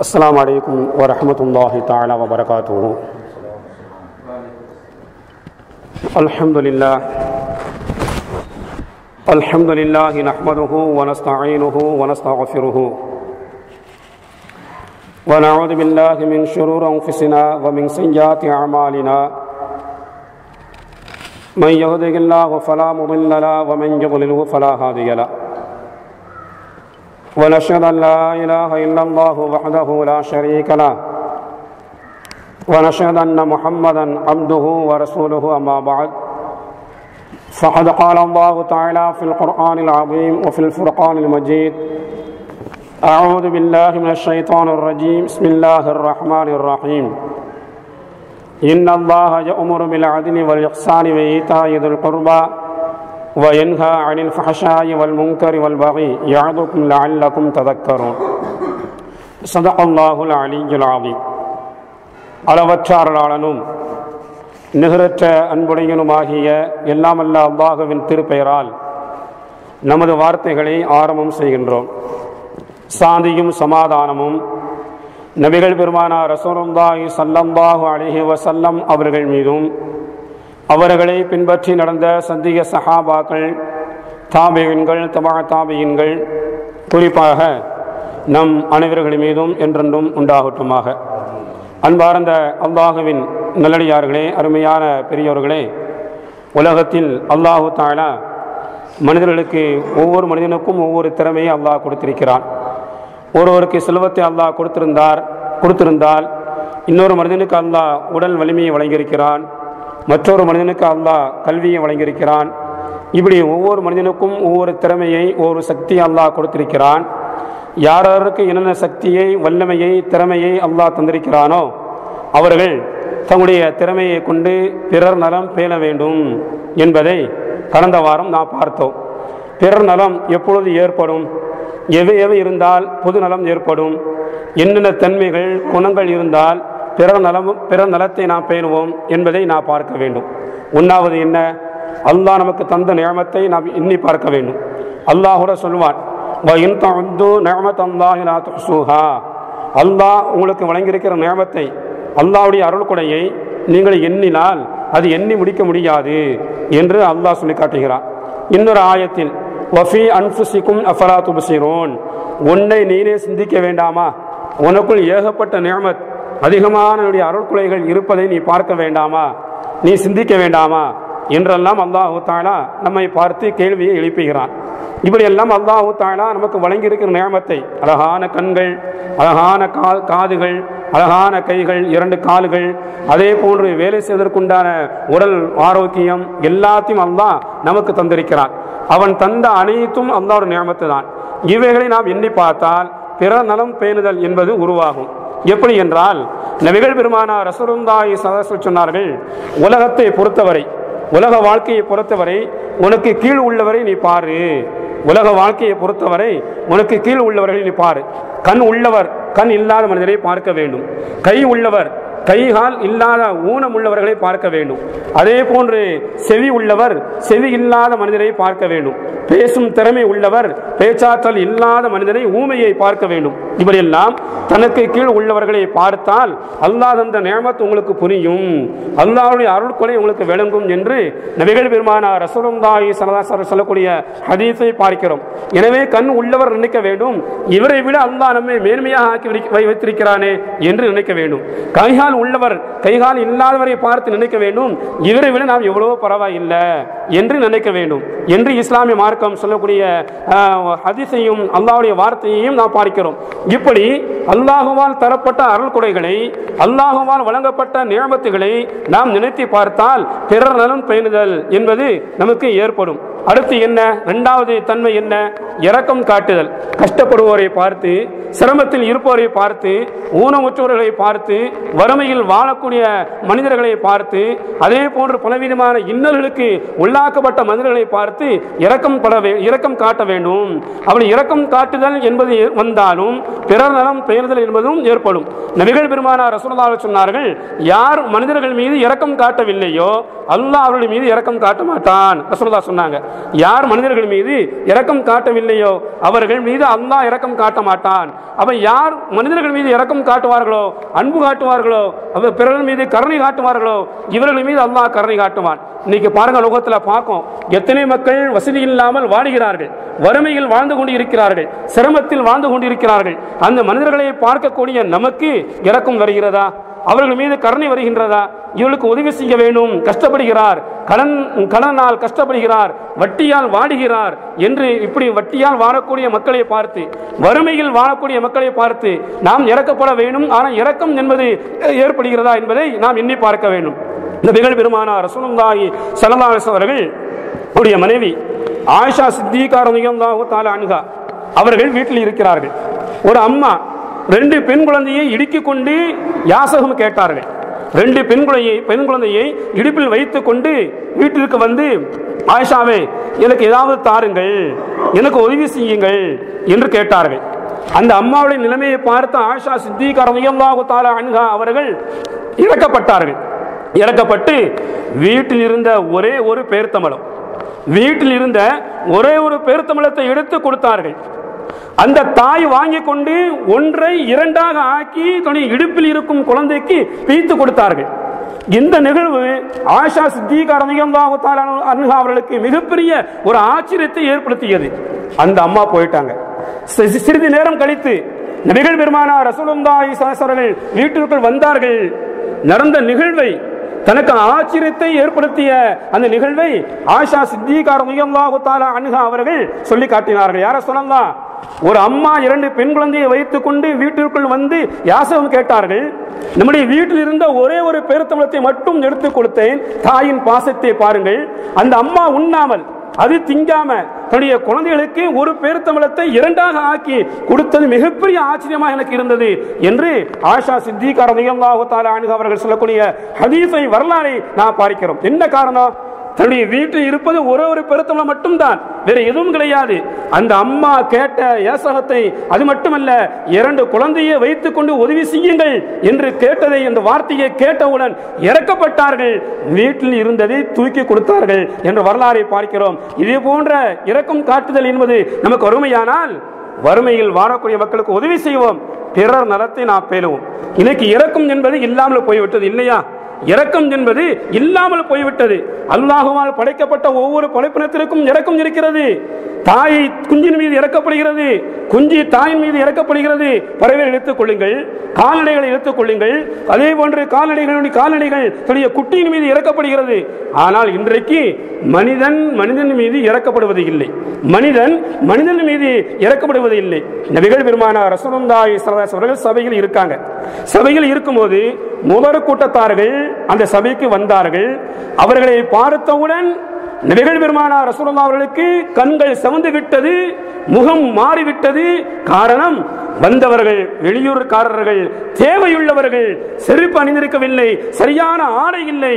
अस्सलामु अलैकुम व रहमतुल्लाहि तआला व बरकातुहू। अल्हम्दुलिल्लाह नहमदुहु व नस्तईनुहु व नस्तगफिरुहु व नऊज़ु बिल्लाहि मिन शुरूरि अंफुसिना व मिन सय्यिआति अअमालिना मन यहदिहिल्लाहु फला मुदिल्ल लहु व मन युद्लिलहु फला हादिय लहु ونشهد أن لا إله إلا الله وحده لا شريك له ونشهد أن محمدا عبده ورسوله أما بعد فقد قال الله تعالى في القرآن العظيم وفي الفرقان المجيد أعوذ بالله من الشيطان الرجيم بسم الله الرحمن الرحيم إن الله يأمر بالعدل والإحسان وإيتاء ذي القربى وينهى عن الفحشاء والمنكر والبغي يعظكم لعلكم تذكرون صدق الله العلي العظيم. அளவற்ற அருளாளனும் நிகரற்ற அன்புடையனுமாகிய எல்லாமல்ல அல்லாஹ்வின் திருப்பெயரால் நமது வார்த்தைகளை ஆரம்பம் செய்கின்றோம். சாந்தியும் சமாதானமும் நபிகள் பெருமானார் ரசூலுல்லாஹி ஸல்லல்லாஹு அலைஹி வஸல்லம் அவர்கள் மீதும் அவர்களை பின்பற்றி நடந்த சத்திய சஹாபாக்கள், தாபியின்கள், தபா தாபியின்கள், குறிப்பாக நம் அனைவர்கள் மீதும் என்றென்றும் உண்டாகட்டுமாக. அன்பார்ந்த அல்லாஹுவின் நல்லடியார்களே, அருமையான பெரியோர்களே, உலகத்தில் அல்லாஹு தஆலா மனிதர்களுக்கு ஒவ்வொரு மனிதனுக்கும் ஒவ்வொரு திறமையை அல்லாஹ் கொடுத்திருக்கிறான். ஒருவருக்கு செல்வத்தை அல்லாஹ் கொடுத்திருந்தால் இன்னொரு மனிதனுக்கு அல்லாஹ் உடல் வலிமையை வழங்கியிருக்கிறான், மற்றொரு மனிதனுக்கு அல்லாஹ் கல்வியை வழங்கியிருக்கிறான். இப்படி ஒவ்வொரு மனிதனுக்கும் ஒவ்வொரு திறமையை, ஒவ்வொரு சக்தியை அல்லாஹ் கொடுத்திருக்கிறான். யாருக்கு என்னென்ன சக்தியை, வல்லமையை, திறமையை அல்லாஹ் தந்திருக்கிறானோ அவர்கள் தங்களுடைய திறமையை கொண்டு பிறர் நலம் பேண வேண்டும் என்பதை கடந்த வாரம் நாம் பார்த்தோம். பிறர் நலம் எப்பொழுது ஏற்படும், எவை இருந்தால் பொது நலம் ஏற்படும், என்னென்ன தன்மைகள், குணங்கள் இருந்தால் பிறர் நலத்தை நாம் பேணுவோம் என்பதை நாம் பார்க்க வேண்டும். ஒன்றாவது என்ன, அல்லாஹ் நமக்கு தந்த நியமத்தை நாம் எண்ணி பார்க்க வேண்டும். அல்லாஹ் கூட சொல்வான், அல்லாஹ் உங்களுக்கு வழங்கியிருக்கிற நியமத்தை, அல்லாஹ்வுடைய அருள் கொடையை நீங்கள் எண்ணினால் அது எண்ணி முடிக்க முடியாது என்று அல்லாஹ் சொல்லி காட்டுகிறான். இன்னொரு ஆயத்தில் வஃபி அன்ஃபுசிக்கும் அஃபலா துப்சிரூன், உன்னை நீனே சிந்திக்க வேண்டாமா, உனக்குள் ஏகப்பட்ட நியமத், அதிகமான அருள்குலைகள் இருப்பதை நீ பார்க்க வேண்டாமா, நீ சிந்திக்க வேண்டாமா என்றெல்லாம் அல்லாஹு தஆலா நம்மை பார்த்து கேள்வியை எழுப்புகிறான். இப்படியெல்லாம் அல்லாஹு தஆலா நமக்கு வழங்கியிருக்கிற நியமத்தை, அழகான கண்கள், அழகான காதுகள், அழகான கைகள், 2 கால்கள், அதே போன்று வேலை செய்வதற்குண்டான உடல் ஆரோக்கியம் எல்லாத்தையும் அல்லாஹ் நமக்கு தந்திருக்கிறான். அவன் தந்த அனைத்தும் அல்லாஹ்வுடைய நியமத்து தான். இவைகளை நாம் எண்ணி பார்த்தால் பிற நலம் பேணுதல் என்பது உருவாகும். எப்படி என்றால், நபிகள் பெருமானார் ரசூலுல்லாஹி ஸல்லல்லாஹு அலைஹி வஸல்லம் சொன்னார்கள், உலகத்தை பொறுத்தவரை, உலக வாழ்க்கையை பொறுத்தவரை உனக்கு கீழ் உள்ளவரை நீ பாரு, உலக வாழ்க்கையை பொறுத்தவரை உனக்கு கீழ் உள்ளவர்களை நீ பாரு. கண் உள்ளவர் கண் இல்லாத மனிதரை பார்க்க வேண்டும், கை உள்ளவர் கைகால் இல்லாத ஊனம் உள்ளவர்களை பார்க்க வேண்டும், அதே போன்று செவி உள்ளவர் செவி இல்லாத மனிதரை பார்க்க வேண்டும், பேசும் திறமை உள்ளவர் பேச்சாற்றல் இல்லாத மனிதரை ஊமையை பார்க்க வேண்டும். இப்படியெல்லாம் தனக்கு கீழ் உள்ளவர்களை பார்த்தால் அல்லாஹ் தந்த நியமத் உங்களுக்கு புரியும், அல்லாஹ்வுடைய அருள்கொடை உங்களுக்கு விளங்கும் என்று நபிகள் பெருமானார் ரசூலுல்லாஹி ஸல்லல்லாஹு அலைஹி வஸல்லம் சொல்லக்கூடிய ஹதீஸை பார்க்கிறோம். எனவே கண் உள்ளவர் நினைக்க வேண்டும், இவரை விட அல்லாஹ் நம்மை மேன்மையாக ஆக்கி வைத்திருக்கிறானே என்று நினைக்க வேண்டும். கைகால் உள்ளவர் கைகால் இல்லாதவரை பார்த்து நினைக்க வேண்டும், இவரை விட நாம் எவ்வளவோ பரவாயில்லை என்று நினைக்க வேண்டும் என்று இஸ்லாமிய மார்க்கம் சொல்லக்கூடிய ஹதீஸையும் அல்லாஹ்வுடைய வார்த்தையையும் நாம் பார்க்கிறோம். இப்படி அல்லாஹ்வால் தரப்பட்ட அருள் கொடைகளை, அல்லாஹ்வால் வழங்கப்பட்ட நியமத்துகளை நாம் நினைத்து பார்த்தால் பிறர் நலம் பேணுதல் என்பது நமக்கு ஏற்படும். அடுத்து என்ன, 2வது தன்மை என்ன, இரக்கம் காட்டுதல். கஷ்டப்படுவோரை பார்த்து, சிரமத்தில் இருப்பவரை பார்த்து, ஊனமுற்றவர்களை பார்த்து, வறுமையில் வாழக்கூடிய மனிதர்களை பார்த்து, அதே போன்று பலவிதமான இன்னல்களுக்கு உள்ளாக்கப்பட்ட மனிதர்களை பார்த்து இரக்கம் காட்ட வேண்டும். அப்படி இரக்கம் காட்டுதல் என்பது வந்தாலும் பிறர் நலம் பேணுதல் என்பதும் ஏற்படும். நபிகள் பெருமானார் ரசூலுல்லாஹி சொன்னார்கள், யார் மனிதர்கள் மீது இரக்கம் காட்டவில்லையோ அல்லாஹ் அவர்கள் மீது இரக்கம் காட்ட மாட்டான். ரசூலுல்லாஹ் சொன்னாங்க, யார் மனிதர்கள் மீது இரக்கம் காட்டவில்லையோ அவர்கள் மீது அல்லாஹ் இரக்கம் காட்ட மாட்டான். அப்ப யார் மனிதர்கள் மீது இரக்கம் காட்டுவார்களோ, அன்பு காட்டுவார்களோ, பிறர் மீது கருணை காட்டுவார்களோ, இவர்கள் மீது அல்லாஹ் கருணை காட்டுவான். இன்னைக்கு பாருங்க, லோகத்தில் பார்க்கும் எத்தனை மக்கள் வசதி இல்லாமல் வாடுகிறார்கள், வறுமையில் வாழ்ந்து கொண்டு இருக்கிறார்கள், சிரமத்தில் வாழ்ந்து கொண்டிருக்கிறார்கள். அந்த மனிதர்களை பார்க்கக்கூடிய நமக்கு இரக்கம் வருகிறதா? அவர்கள் மீது கருணை வருகின்றதா? இவர்களுக்கு உதவி செய்ய வேண்டும், கஷ்டப்படுகிறார், கடனால் கஷ்டப்படுகிறார், வட்டியால் வாடுகிறார் என்று இப்படி வட்டியால் வாழக்கூடிய மக்களை பார்த்து, வறுமையில் வாழக்கூடிய மக்களை பார்த்து நாம் இறக்கப்பட வேண்டும். ஆனால் இரக்கம் என்பது ஏற்படுகிறதா என்பதை நாம் எண்ணி பார்க்க வேண்டும். நபிகள் பெருமானார் ரசூலுல்லாஹி ஸல்லல்லாஹு அலைஹி வஸல்லம் அவர்கள் உடைய மனைவி ஆயிஷா சித்திகா ரலியல்லாஹு தஆலா அன்ஹா அவர்கள் வீட்டில் இருக்கிறார்கள். ஒரு அம்மா 2 பெண் குழந்தையை இடுக்கிக் கொண்டு யாசகம் கேட்டார்கள். 2 பெண் குழந்தையை இடுப்பில் வைத்துக் கொண்டு வீட்டிற்கு வந்து, ஆயிஷாவே எனக்கு ஏதாவது தாருங்கள், எனக்கு உதவி செய்யுங்கள் என்று கேட்டார்கள். அந்த அம்மாவுடைய நிலைமையை பார்த்த ஆயிஷா சித்திகா ரலியல்லாஹு தஆலா அன்ஹா அவர்கள் இறக்கப்பட்டார்கள். இறக்கப்பட்டு வீட்டில் இருந்த ஒரே ஒரு பேர்த்தம்பழம், வீட்டில் இருந்த ஒரே ஒரு பேர்த்தம்பழத்தை எடுத்து கொடுத்தார்கள். அந்த தாய் வாங்கி கொண்டு 1ஐ 2ஆக ஆக்கி தன்னுடைய இடுப்பில் இருக்கும் குழந்தைக்கு பிரித்து கொடுத்தார்கள். இந்த நிகழ்வு ஆயிஷா சித்திகா ரலியல்லாஹு தஆலா அன்ஹா அவர்களுக்கு மிகப்பெரிய ஒரு ஆச்சரியத்தை ஏற்படுத்தியது. அந்த அம்மா போயிட்டாங்க. சிறிது நேரம் கழித்து நபிகள் பெருமானார் ரசூலுல்லாஹி ஸல்லல்லாஹு அலைஹி வஸல்லம் வீட்டிற்குள் வந்தார்கள். நடந்த நிகழ்வை, தனக்கு ஆச்சரியத்தை ஏற்படுத்திய அந்த நிகழ்வை ஆயிஷா சித்திகா ரலியல்லாஹு தஆலா அன்ஹா அவர்கள் சொல்லி காட்டினார்கள். யார சொல்லலாம், ஒரு அம்மா 2 பெண் குழந்தையை வைத்துக் கொண்டு வீட்டிற்குள் வந்து யாசகம் கேட்டார்கள். நம்முடைய வீட்டில் இருந்த ஒரே ஒரு பேரித்தம்பழத்தை மட்டும் எடுத்து கொடுத்தேன். தாயின் பாசத்தை பாருங்கள். அந்த அம்மா உண்ணாமல், அது திங்காம தன்னுடைய குழந்தைகளுக்கு ஒரு பேரித்தம்பழத்தை 2ஆக ஆக்கி கொடுத்தது மிகப்பெரிய ஆச்சரியமாக எனக்கு இருந்தது என்று ஆயிஷா சித்திகா ரலியல்லாஹு தஆலா அன்ஹா அவர்கள் சொல்லக்கூடிய ஹதீஸை, வரலாறை நான் பார்க்கிறோம். என்ன காரணம்? தன்னுடைய வீட்டில் இருப்பது ஒரே ஒரு பெருத்தம்பழம் மட்டும்தான், வேற எதுவும் கிடையாது. அந்த அம்மா கேட்ட யாசகத்தை, அது மட்டுமல்ல 2 குழந்தையை வைத்துக் கொண்டு உதவி செய்யுங்கள் என்று கேட்டதை, அந்த வார்த்தையை கேட்டவுடன் இறக்கப்பட்டார்கள். வீட்டில் இருந்ததை தூக்கி கொடுத்தார்கள் என்ற வரலாறை பார்க்கிறோம். இதே போன்ற இரக்கம் காட்டுதல் என்பது நமக்கு அருமையானால், வறுமையில் வாழக்கூடிய மக்களுக்கு உதவி செய்வோம், பிறர் நலத்தை நாம் பேணுவோம். இன்னைக்கு இரக்கம் என்பது இல்லாமல் போய்விட்டது இல்லையா? இரக்கம் என்பது இல்லாமல் போய்விட்டது. அல்லாஹுவால் படைக்கப்பட்ட ஒவ்வொரு படைப்பினத்திற்கும் இரக்கம் இருக்கிறது. தாய் குஞ்சின் மீது இறக்கப்படுகிறது, குஞ்சு தாயின் மீது இறக்கப்படுகிறது. பறவைகள் எடுத்துக் கொள்ளுங்கள், கால்நடைகளை எடுத்துக் கொள்ளுங்கள், அதே போன்று கால்நடைகள் தன்னுடைய குட்டியின் மீது இறக்கப்படுகிறது. ஆனால் இன்றைக்கு மனிதன் மீது இறக்கப்படுவது இல்லை, மனிதன் மீது இறக்கப்படுவது இல்லை. நபிகள் பெருமானார் ரசூலுல்லாஹி ஸல்லல்லாஹு அலைஹி வஸல்லம் சபையில் இருக்காங்க. சபையில் இருக்கும்போது முதல் கூட்டத்தார்கள் அந்த சபைக்கு வந்தார்கள். அவர்களை பார்த்தவுடன் நபிகள் பெருமானார் ரசூலுல்லாஹி அவர்களுக்கு கண்கள் சிவந்து விட்டது, முகம் மாறிவிட்டது. காரணம், வந்தவர்கள் வெளியூர்காரர்கள், தேவையுள்ளவர்கள், செருப்பு அணிந்திருக்கவில்லை, சரியான ஆடை இல்லை,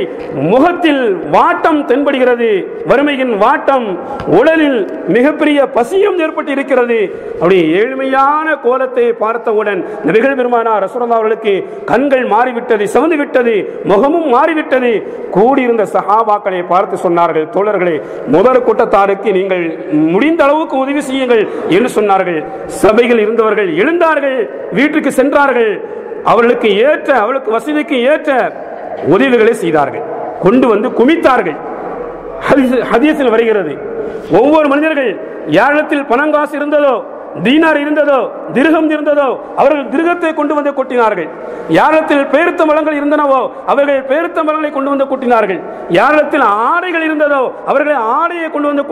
முகத்தில் வாட்டம் தென்படுகிறது, வறுமையின் வாட்டம், உடலில் மிகப்பெரிய பசியும் ஏற்பட்டு இருக்கிறது. அவருடைய ஏழ்மையான கோலத்தை பார்த்தவுடன் நபிகள் பெருமானார் ரசூலுல்லாஹி அவர்களுக்கு கண்கள் மாறிவிட்டது, சிவந்து விட்டது, முகமும் மாறிவிட்டது. கூடியிருந்த சஹாபாக்களை பார்த்து சொன்னார்கள், தோழர்களே, முதல் கூட்டத்தாருக்கு நீங்கள் முடிந்த அளவுக்கு உதவி செய்யுங்கள் என்று சொன்னார்கள். சபையில் இருந்தவர்கள் எழுந்தார்கள், வீட்டுக்கு சென்றார்கள். அவளுக்கு வசதிக்கு ஏற்ற உதவிகளை செய்தார்கள், கொண்டு வந்து குமித்தார்கள். ஹதீஸில் வருகிறது, ஒவ்வொரு மனிதர்கள் யாரிடத்தில் பணங்காசு இருந்ததோ, தீனார் இருந்ததோ, திர்ஹம் இருந்ததோ, அவர்கள் திர்ஹத்தை கொண்டு வந்து கொட்டினார்கள். யாரிடத்தில் பேருத்த மலங்கள் இருந்தனவோ அவர்கள் பேருத்த மலங்களை கொண்டு வந்து கொட்டினார்கள். யாரிடத்தில் ஆடைகள் இருந்ததோ அவர்களை ஆடையை கொண்டு வந்து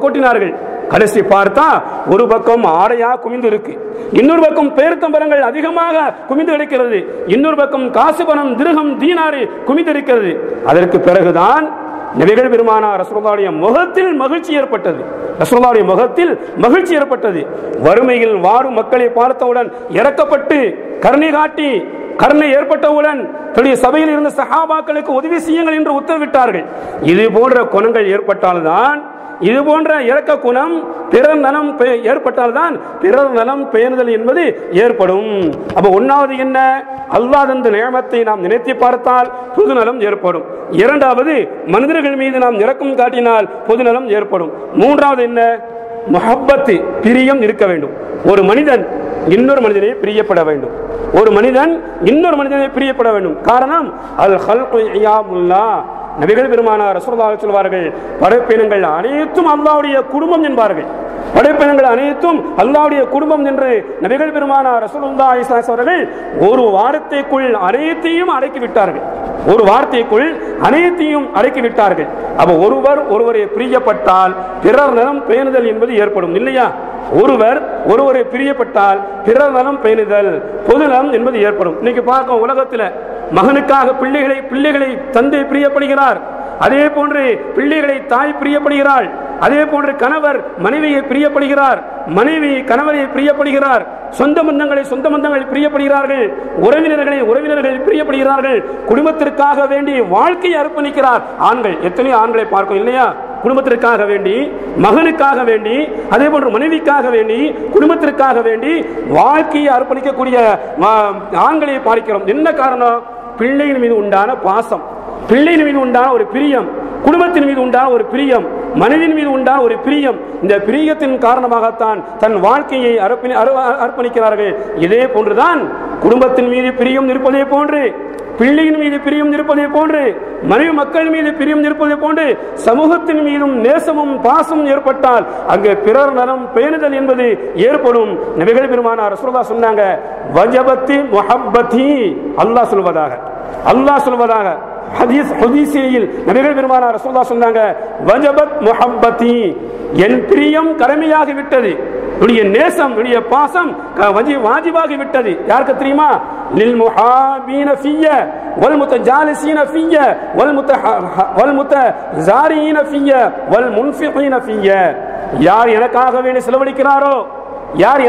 கொட்டினார்கள். கடைசி பார்த்தா ஒரு பக்கம் ஆடையா குமிந்து இருக்கு, இன்னொரு பக்கம் பேருத்த மரங்கள் அதிகமாக குமிந்து கிடைக்கிறது, இன்னொரு பக்கம் காசு பணம் திர்ஹம் தீனாறு குமிந்து இருக்கிறது. அதற்கு பிறகுதான் நபிகள் பெருமானார் ரசூலுல்லாஹுடைய முகத்தில் மகிழ்ச்சி ஏற்பட்டது. ரசூலுல்லாஹுடைய முகத்தில் மகிழ்ச்சி ஏற்பட்டது. வறுமையில் வாடும் மக்களை பார்த்தவுடன் இறக்கப்பட்டு கருணை காட்டி, கருணை ஏற்பட்டவுடன் தன்னுடைய சபையில் இருந்த சஹாபாக்களுக்கு உதவி செய்யுங்கள் என்று உத்தரவிட்டார்கள். இது போன்ற குணங்கள் ஏற்பட்டால்தான், இது போன்ற இரக்க குணம் பிறர் நலம் ஏற்பட்டால்தான் பிறர் நலம் பேணுதல் என்பது ஏற்படும். அப்ப ஒன்னாவது என்ன? அல்லாஹ் தந்த நியமத்தை நாம் நினைத்து பார்த்தால் பொது நலம் ஏற்படும். இரண்டாவது, மனிதர்கள் மீது நாம் இரக்கம் காட்டினால் பொது நலம் ஏற்படும். மூன்றாவது என்ன? முஹப்பத்து, பிரியம் இருக்க வேண்டும். ஒரு மனிதன் இன்னொரு மனிதனை பிரியப்பட வேண்டும். ஒரு மனிதன் இன்னொரு மனிதனை பிரியப்பட வேண்டும். காரணம் அல் ஹல்கு இயாமுல்லாஹ். நபிகள் பெருமானார் ரசூலுல்லாஹி சொல்வார்கள், படைப்பினங்கள் அனைத்தும் அல்லாஹ்வுடைய குடும்பம் என்பார்கள். படைப்பினங்கள் அனைத்தும் அல்லாஹ்வுடைய குடும்பம் என்று நபிகள் பெருமானார் ரசூலுல்லாஹி ஸல்லல்லாஹு அலைஹி வஸல்லம் அவர்கள் ஒரு வார்த்தைக்குள் அனைத்தையும் அடக்கி விட்டார்கள். ஒரு வார்த்தைக்குள் அனைத்தையும் அடக்கி விட்டார்கள். அப்ப ஒருவர் ஒருவரை பிரியப்பட்டால் பிறர் நலம் பேணுதல் என்பது ஏற்படும் இல்லையா? ஒருவர் ஒருவரை பிரியப்பட்டால் பிறர் நலம் பேணுதல், பொது நலம் என்பது ஏற்படும். இன்னைக்கு பார்க்க உலகத்தில் மகனுக்காக பிள்ளைகளை தந்தை பிரியப்படுகிறார். அதே போன்று பிள்ளைகளை தாய் பிரியப்படுகிறாள். அதே போன்று கணவர் மனைவியை பிரியப்படுகிறார், மனைவி கணவரை பிரியப்படுகிறார், சொந்த பந்தங்களை பிரியப்படுகிறார்கள், உறவினர்களை பிரியப்படுகிறார்கள். குடும்பத்திற்காக வேண்டி வாழ்க்கையை அர்ப்பணிக்கிறார் ஆண்கள். எத்தனையோ ஆண்களை பார்க்கும் இல்லையா? குடும்பத்திற்காக வேண்டி, மகனுக்காக வேண்டி, அதே போன்று மனைவிக்காக வேண்டி, குடும்பத்திற்காக வேண்டி வாழ்க்கையை அர்ப்பணிக்கக்கூடிய ஆண்களை பார்க்கிறோம். என்ன காரணம்? பிள்ளையின் மீது உண்டான பாசம், பிள்ளையின் மீது உண்டான ஒரு பிரியம், குடும்பத்தின் மீது உண்டான ஒரு பிரியம், மனைவியின் மீது உண்டான ஒரு பிரியம். இந்த பிரியத்தின் காரணமாகத்தான் தன் வாழ்க்கையை அர்ப்பணிக்கிறார்கள். இதே போன்றுதான் குடும்பத்தின் மீது பிரியம் இருப்பதே போன்று, பிள்ளையின் மீது பிரியம் இருப்பதை போன்று, மனைவி மக்கள் மீது பிரியம் இருப்பதை போன்று சமூகத்தின் மீதும் நேசமும் பாசமும் ஏற்பட்டால் அங்கு பிறர் நலம் பேணுதல் என்பது ஏற்படும். நபிகள் பெருமானார் ரசூலுல்லாஹ் சொன்னாங்க, வஜபத்தி முஹப்பதி. அல்லாஹ் சொல்வதாக ஹதீஸில் நபிகள் பெருமானார் ரசூலுல்லாஹ் சொன்னாங்க, வஜபத் முஹப்பதி, என் பிரியம் கடமையாகி விட்டது, என்னுடைய நேசம், என்னுடைய பாசம் வாஜிபாகி விட்டது. யாருக்கு தெரியுமா? லில் முஹாபீன ஃபிய்ய வல் முத்தஜாலிஸீன ஃபிய்ய வல் முத்தஸாரீன ஃபிய்ய வல் முன்ஃபிகீன ஃபிய்ய. யார் எனக்காக வேண்டி செலவழிக்கிறாரோ, யார்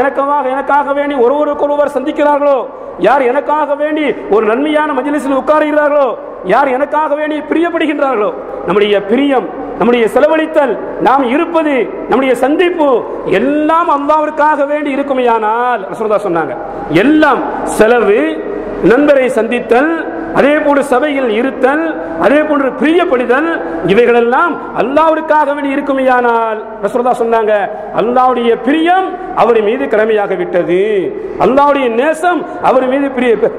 எனக்காக வேண்டி ஒருவருக்கொருவர் சந்திக்கிறார்களோ, யார் எனக்காக வேண்டி ஒரு நன்மையான மஜ்லிஸில் உட்காருகிறார்களோ, யார் எனக்காக வேண்டி பிரியப்படுகின்றார்களோ, நம்முடைய பிரியம், நம்முடைய செலவழித்தல், நாம் இருப்பது, நம்முடைய சந்திப்பு எல்லாம் அல்லாஹ்விற்காக வேண்டி இருக்குமையானால் ரசூலுல்லாஹ் சொன்னாங்க, எல்லாம் செலவு, நண்பரை சந்தித்தல், அதே போன்று சபையில் இருத்தல், அதே போன்று பிரியப்படுதல், இவைகளெல்லாம் அல்லாஹ்விற்காக வேண்டி இருக்குமையானால் ரசூலுல்லாஹ் சொன்னாங்க, அல்லாஹ்வுடைய பிரியம் அவர் மீது கடமையாக விட்டது, அல்லாஹ்வுடைய நேசம் அவர் மீது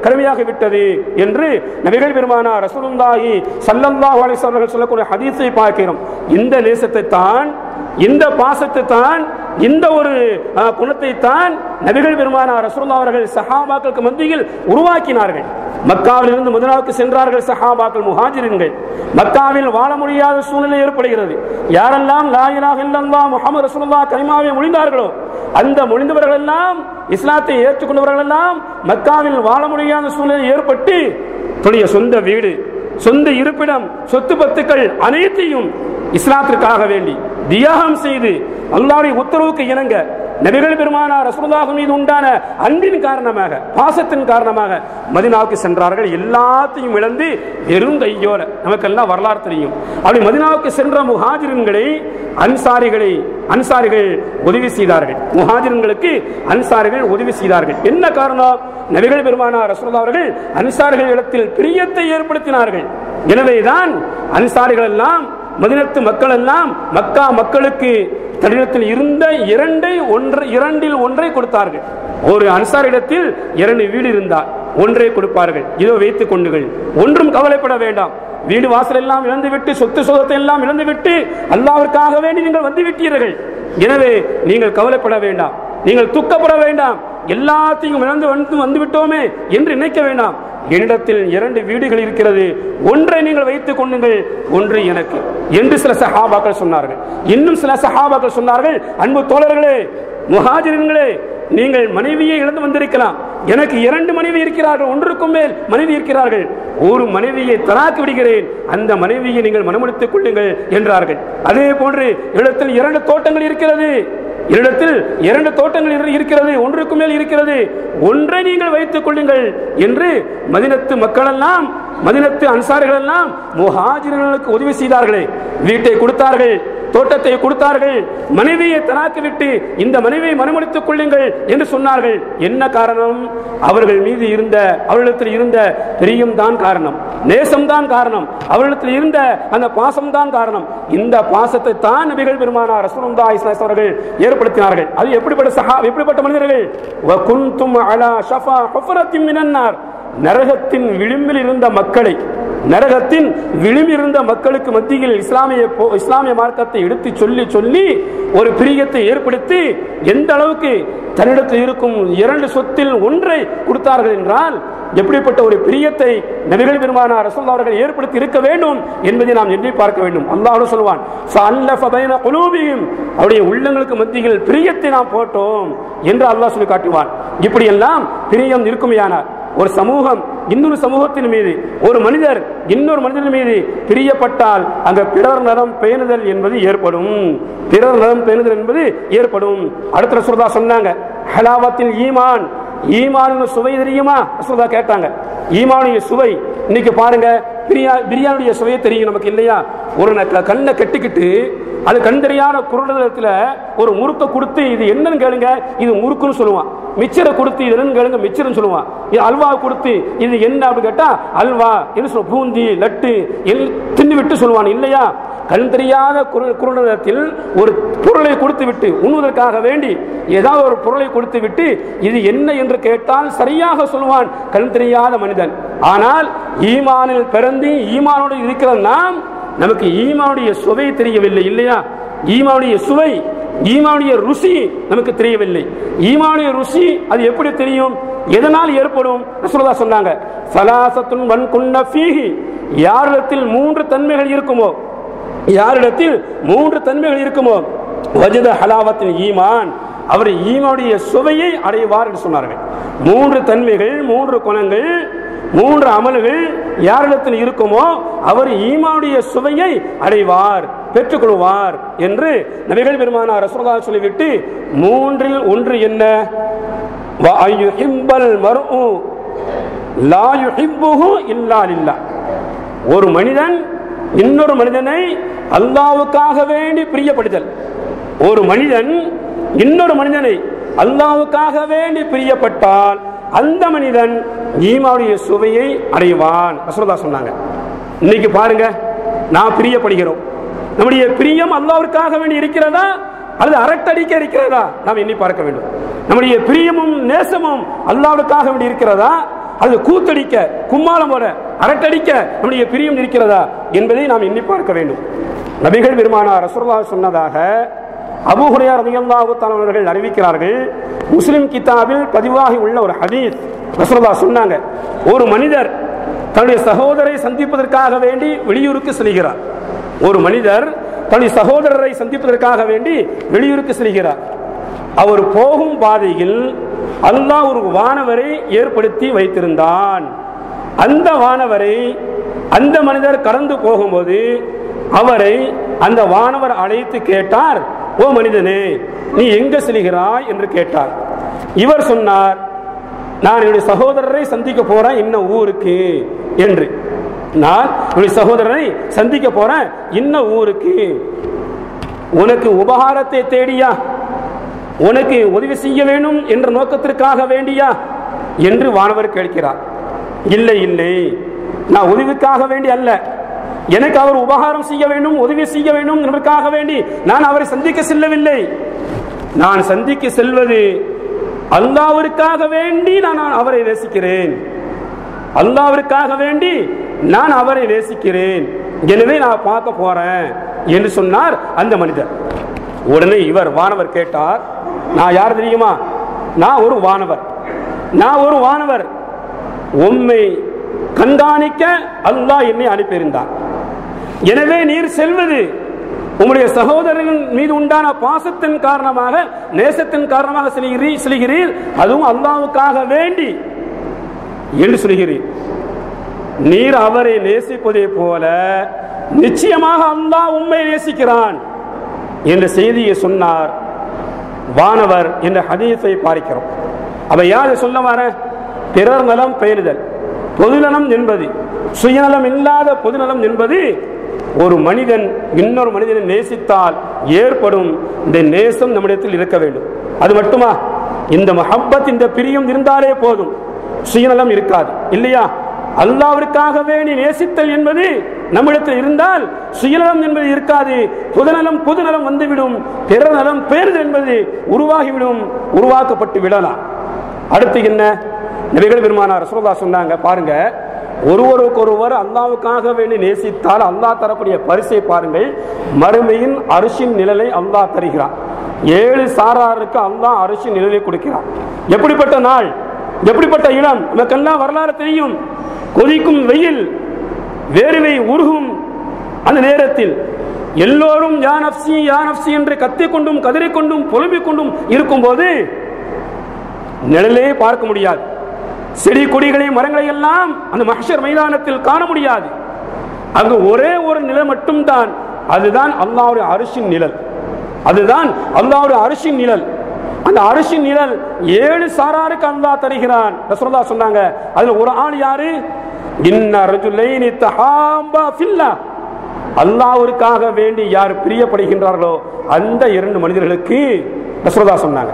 கடமையாக விட்டது என்று நபிகள் பெருமானார் ரசூலுல்லாஹி ஸல்லல்லாஹு அலைஹி வஸல்லம் சொல்லக்கூடிய ஹதீஸை பார்க்கிறோம். இந்த நேசத்தை தான், இந்த பாசத்தை தான், இந்த ஒரு குணத்தை தான் நபிகள் பெருமானார் ரசூலுல்லாஹி அவர்கள் சஹாபாக்களுக்கு மத்தியில் உருவாக்கினார்கள். மக்காவில் இருந்து மதீனாவுக்கு சென்றார்கள் சஹாபாக்கள், முஹாஜிரின்கள். மக்காவில் வாழ முடியாத சூழ்நிலை ஏற்படுகிறது. யாரெல்லாம் லா இலாஹ இல்லல்லாஹ் முஹம்மது ரசூலுல்லாஹ் கலிமாவை மொழிந்தார்களோ, அந்த மொழிந்தவர்கள் எல்லாம், இஸ்லாத்தை ஏற்றுக்கொண்டவர்கள் எல்லாம் மக்காவில் வாழ முடியாத சூழ்நிலை ஏற்பட்டு தன்னுடைய சொந்த வீடு, சொந்த இருப்பிடம், சொத்து பத்துக்கள் அனைத்தையும் இஸ்லாத்திற்காக வேண்டி தியாகம் செய்து அல்லாஹ்வுடைய உத்தரவுக்கு இணங்க நபிகள் பெருமானார் ரசூலுல்லாஹ் மீது உண்டான அன்பின் காரணமாக, பாசத்தின் காரணமாக மதீனாவுக்கு சென்றார்கள். எல்லாத்தையும் இழந்து வெறும் கையோட, நமக்கெல்லாம் வரலாறு தெரியும். அப்படி மதீனாவுக்கு சென்ற முஹாஜிரின்களை அன்சாரிகள் உதவி செய்தார்கள். முஹாஜிரின்களுக்கு அன்சாரிகள் உதவி செய்தார்கள். என்ன காரணம்? நபிகள் பெருமானார் ரசூலுல்லாஹ் அவர்கள் அன்சாரிகள் இடத்தில் பிரியத்தை ஏற்படுத்தினார்கள். எனவேதான் அன்சாரிகள் எல்லாம், மதீனத்து மக்கள் எல்லாம் மக்கா மக்களுக்கு தன்னிடத்தில் இருந்த இரண்டில் ஒன்றை கொடுத்தார்கள். ஒரு அன்சாரிடத்தில் 2 வீடு இருந்தால் ஒன்றை கொடுப்பார்கள். இதோ வைத்துக் கொண்டுகள், ஒன்றும் கவலைப்பட வேண்டாம், வீடு வாசல் எல்லாம் இழந்துவிட்டு, சொத்து சோதத்தை எல்லாம் இழந்துவிட்டு அல்லாஹ்விற்காக வேண்டி நீங்கள் வந்து விட்டீர்கள். எனவே நீங்கள் கவலைப்பட வேண்டாம், நீங்கள் துக்கப்பட வேண்டாம், எல்லாத்தையும் இழந்து வந்து விட்டோமே என்று நினைக்க வேண்டாம். என்னிடத்தில் 2 வீடுகள் இருக்கிறது, ஒன்றை நீங்கள் வைத்துக் கொள்ளுங்கள், ஒன்று எனக்கு என்று சில சஹாபாக்கள் சொன்னார்கள். இன்னும் சில சஹாபாக்கள் சொன்னார்கள், அன்பு தோழர்களே, முஹாஜிரின்களே, நீங்கள் மனைவியை இழந்து வந்திருக்கலாம், எனக்கு 2 மனைவி இருக்கிறார்கள், ஒன்றுக்கும் மேல் மனைவி இருக்கிறார்கள், ஒரு மனைவியை தலாக்கு விடுகிறேன், அந்த மனைவியை நீங்கள் மனமுடித்துக் கொள்ளுங்கள் என்றார்கள். அதே போன்று இடத்தில் 2 தோட்டங்கள் இருக்கிறது, என்னிடத்தில் 2 தோட்டங்கள் இருக்கிறது, ஒன்றுக்கு மேல் இருக்கிறது, ஒன்றை நீங்கள் வைத்துக் கொள்ளுங்கள் என்று மதீனத்து மக்கள் எல்லாம் மதீனத்து அன்சாரிகள் எல்லாம் முஹாஜிர்களுக்கு உதவி செய்தார்களே, வீட்டை கொடுத்தார்கள், தோட்டத்தை கொடுத்தார்கள், மனைவியை தலாக்கு விட்டு இந்த மனைவியை மனமுடித்துக் கொள்ளுங்கள் என்று சொன்னார்கள். என்ன காரணம்? அவர்கள் மீது இருந்த, அவர்களிடத்தில் இருந்த பிரியம் தான் காரணம், நேசம் தான் காரணம், அவர்களிடத்தில் இருந்த அந்த பாசம் தான் காரணம். இந்த பாசத்தை தான் நபிகள் பெருமானார் ரசூலுல்லாஹி ஸல்லல்லாஹு அலைஹி வஸல்லம் அவர்கள் ஏற்படுத்தினார்கள். அது எப்படிப்பட்ட மனிதர்கள்? வகுந்தும் அலா ஷஃபா ஹுஃபரத்தின் மினன் நார், நரகத்தின் விளிம்பில் இருந்த மக்களை, நரகத்தின் விளிம்பில் இருந்த மக்களுக்கு மத்தியில் இஸ்லாமிய மார்க்கத்தை எடுத்து சொல்லி சொல்லி ஒரு பிரியத்தை ஏற்படுத்தி எந்த அளவுக்கு தன்னிடத்தில் இருக்கும் 2 சொத்தில் ஒன்றை கொடுத்தார்கள் என்றால் எப்படிப்பட்ட ஒரு பிரியத்தை நபிகள் பெருமானார் ரசூலுல்லாஹி அவர்கள் ஏற்படுத்தி இருக்க வேண்டும் என்பதை நாம் எண்ணி பார்க்க வேண்டும். அல்லாஹ் சொல்வான், ஃபஅல்லஃப பைன குலூபிஹிம், அவருடைய உள்ளங்களுக்கு மத்தியில் பிரியத்தை நாம் போட்டோம் என்று அல்லாஹ் சொல்லி காட்டுவான். இப்படி எல்லாம் பிரியம் இருக்குமையானார் ஒரு சமூகம் இன்னொரு சமூகத்தின் மீது, ஒரு மனிதர் இன்னொரு மனிதன் மீது பிரியப்பட்டால் அங்க பிறர் நலம் பேணுதல் என்பது ஏற்படும், பிறர் நலம் பேணுதல் என்பது ஏற்படும். அடுத்த ரசூலுல்லாஹ் சொன்னாங்க, ஹலாவத்தில் ஈமான், ஈமானின் சுவை தெரியுமா? ரசூலுல்லாஹ் கேட்டாங்க. ஈமானுடைய சுவை இன்னைக்கு பாருங்க, பிரியாணியுடைய சுவையை தெரியும் நமக்கு இல்லையா? ஒரு கண்ணை கட்டிக்கிட்டு அது கண்டறியான குருடத்துல ஒரு முறுக்க கொடுத்து இது என்னன்னு கேளுங்க, இது முறுக்குன்னு சொல்லுவான். மிச்சரை கொடுத்து இது என்னன்னு கேளுங்க, மிச்சர்னு சொல்லுவான். இது அல்வா கொடுத்து இது என்ன அப்படின்னு கேட்டா அல்வா என்ன சொல்லுவோம், பூந்தி லட்டு தின்னு விட்டு சொல்லுவான் இல்லையா? கண் தெரியாத குருடத்தில் ஒரு பொருளை கொடுத்து விட்டு உண்ணுவதற்காக வேண்டி ஏதாவது ஒரு பொருளை கொடுத்து விட்டு இது என்ன என்று கேட்டால் சரியாக சொல்லுவான் கண் தெரியாத மனிதன். ஆனால் ஈமானில் பிறந்து ஈமானோடு இருக்கிற நாம், நமக்கு ஈமானுடைய சுவை தெரியவில்லை இல்லையா? ஈமானுடைய சுவை, ஈமானுடைய ருசி நமக்கு தெரியவில்லை. ஈமானுடைய ருசி அது எப்படி தெரியும்? எதனால் ஏற்படும்? ரசூலுல்லாஹ் சொன்னாங்க, ஸலாஸத்துன் மன் குன்ன ஃபீஹி, யாரிடத்தில் 3 தன்மைகள் இருக்குமோ, யாரிடத்தில் 3 தன்மைகள் இருக்குமோ, வஜத ஹலாவத்தில் ஈமான், அவர் ஈமானுடைய சுவையை அடைவார் என்று சொன்னார்கள். 3 தன்மைகள், 3 குணங்கள், 3 அமல்கள் யாரிடத்தில் இருக்குமோ அவர் ஈமானுடைய சுவையை அடைவார், பெற்றுக்கொள்வார் என்று நபிகள் பெருமானார் ரசூலுல்லாஹ் சொல்லிவிட்டு 3இல் 1 என்ன? வஅயுஹிப்பல் மர்உ லா யுஹிப்புஹு இல்லா லில்லாஹ், ஒரு மனிதன் இன்னொரு மனிதனை அல்லாஹ்வுக்காக வேண்டி பிரியப்படுதல். ஒரு மனிதன் இன்னொரு மனிதனை அல்லாஹ்வுக்காக வேண்டி பிரியப்பட்டால் அந்த மனிதன் ஈமானுடைய சுவையை அடைவான் ரசூலுல்லாஹ் சொன்னாங்க. இன்னைக்கு பாருங்க, நாம் பிரியப்படுகிறோம், நம்முடைய பிரியம் அல்லாஹ்வுக்காக வேண்டி இருக்கிறதா அல்லது அரட்டடிக்க இருக்கிறதா? நாம் எண்ணி பார்க்க வேண்டும். நம்முடைய பிரியமும் நேசமும் அல்லாஹ்வுக்காக வேண்டி இருக்கிறதா அல்லது கூத்தடிக்க, கும்மாளம் போட, அரட்டடிக்க நம்முடைய பிரியம் இருக்கிறதா என்பதை நாம் எண்ணி பார்க்க வேண்டும். நபிகள் பெருமானார் ரசூலுல்லாஹ் சொன்னதாக அபூ ஹுரைரா ரலியல்லாஹு தஆலா அவர்கள் அறிவிக்கிறார்கள். முஸ்லிம் கிதாபில் பதிவாகி உள்ள ஒரு ஹதீஸ். ரசூலுல்லாஹ் சொன்னாங்க, ஒரு மனிதர் தன்னுடைய சகோதரரை சந்திப்பதற்காக வேண்டி வெளியூருக்கு செல்கிறார். ஒரு மனிதர் தன்னுடைய சகோதரரை சந்திப்பதற்காக வேண்டி வெளியூருக்கு செல்கிறார். அவர் போகும் பாதையில் அல்லாஹ் ஒரு வானவரை ஏற்படுத்தி வைத்திருந்தான். அந்த வானவரை அந்த மனிதர் கடந்து போகும்போது அவரை அந்த வானவர் அழைத்து கேட்டார், ஓ மனிதனே, நீ எங்க செல்கிறாய் என்று கேட்டார். இவர் சொன்னார், நான் என்னுடைய சகோதரரை சந்திக்க போறேன் இன்ன ஊருக்கு என்று. நான் என்னுடைய சகோதரரை சந்திக்க போறேன் இன்ன ஊருக்கு. உனக்கு உபகாரத்தை தேடியா, உனக்கு உதவி செய்ய வேண்டும் என்ற நோக்கத்திற்காக வேண்டியா என்று வானவர் கேட்கிறார். இல்லை இல்லை, நான் உதவிக்காக வேண்டி அல்ல, எனக்கு அவர் உபகாரம் செய்ய வேண்டும், உதவி செய்ய வேண்டும் என்பதற்காக வேண்டி நான் அவரை சந்திக்க செல்லவில்லை. நான் சந்திக்க செல்வது அல்லாஹ்விற்காக வேண்டி நான் அவரை நேசிக்கிறேன், அல்லாஹ்விற்காக வேண்டி நான் அவரை நேசிக்கிறேன், எனவே நான் பார்க்க போறேன் என்று சொன்னார் அந்த மனிதர். உடனே இவர் வானவர் கேட்டார், நான் யார் தெரியுமா? நான் ஒரு வானவர், நான் ஒரு வானவர், உம்மை கண்காணிக்க அல்லாஹ் என்னை அனுப்பியிருந்தார். எனவே நீர் செல்வது உங்களுடைய சகோதரன் மீது உண்டான பாசத்தின் காரணமாக, நேசத்தின் காரணமாக செல்கிறீர், அதுவும் அல்லாஹ்வுக்காக வேண்டி என்று சொல்கிறீர். நீர் அவரை நேசிப்பதை போல நிச்சயமாக அல்லாஹ் உம்மை நேசிக்கிறான் என்ற செய்தியை சொன்னார் வானவர் என்ற ஹதீஸை பார்க்கிறோம். அவ யார் சொல்ல வர? பிறர் நலம் பேணுதல், பொதுநலம் என்பது, சுயநலம் இல்லாத பொதுநலம் என்பது ஒரு மனிதன் இன்னொரு மனிதனை நேசித்தால் ஏற்படும் இந்த நேசம் நம்மிடத்தில் இருக்க வேண்டும். அது மட்டுமா? இந்த மஹப்பத், இந்த பிரியம் இருந்தாலே போதும், சுயநலம் இருக்காது இல்லையா? அல்லாஹ்விற்காகவே நீ நேசித்தல் என்பது நம்மிடத்தில் இருந்தால் சுயநலம் என்பது இருக்காது. பொதுநலம் வந்துவிடும். பிறநலம் பேறுதல் என்பது உருவாகிவிடும், உருவாக்கப்பட்டு விடலாம். அடுத்து என்ன? நபிகள் பெருமானார் ரசூலுல்லாஹ் சொன்னாங்க, பாருங்க, ஒருவருக்கொருவர் அல்லாஹ்வுக்காக வேண்டி நேசித்தால் அல்லாஹ் தரக்கூடிய பரிசை பாருங்கள். மறுமையின் அரிசின் நிழலை அல்லாஹ் தருகிறான். 7 சாராருக்கு அல்லாஹ் அரிசின் நிழலை கொடுக்கிறான். எப்படிப்பட்ட நாள், எப்படிப்பட்ட இடம், நமக்கெல்லாம் வரலாறு தெரியும். கொதிக்கும் வெயில், வேர்வை உருகும் அந்த நேரத்தில் எல்லோரும் யா நஃப்ஸி யா நஃப்ஸி என்று கத்திக்கொண்டும் கதறிக்கொண்டும் புலம்பிக் கொண்டும் இருக்கும் போது நிழலே பார்க்க முடியாது. செடி கொடிகளை மரங்களை எல்லாம் அந்த மஹ்ஷர் மைதானத்தில் காண முடியாது. அங்கு ஒரே ஒரு நிழல் மட்டும்தான், அதுதான் அல்லாஹ்வுடைய அரிசின் நிழல். அதுதான் அல்லாஹ்வுடைய அரிசின் நிழல். அந்த அரிசின் நிழல் 7 சாராருக்கு அல்லாஹ் தருகிறான். ரசூலுல்லாஹ் சொன்னாங்க, அதுல ஒரு ஆள் யாரு? இன்ன ரஜுலைனி தஹாபா ஃபில்லாஹ், அல்லாஹ்விற்காக வேண்டி யார் பிரியப்படுகின்றார்களோ அந்த 2 மனிதர்களுக்கு ரசூலுல்லாஹ் சொன்னாங்க,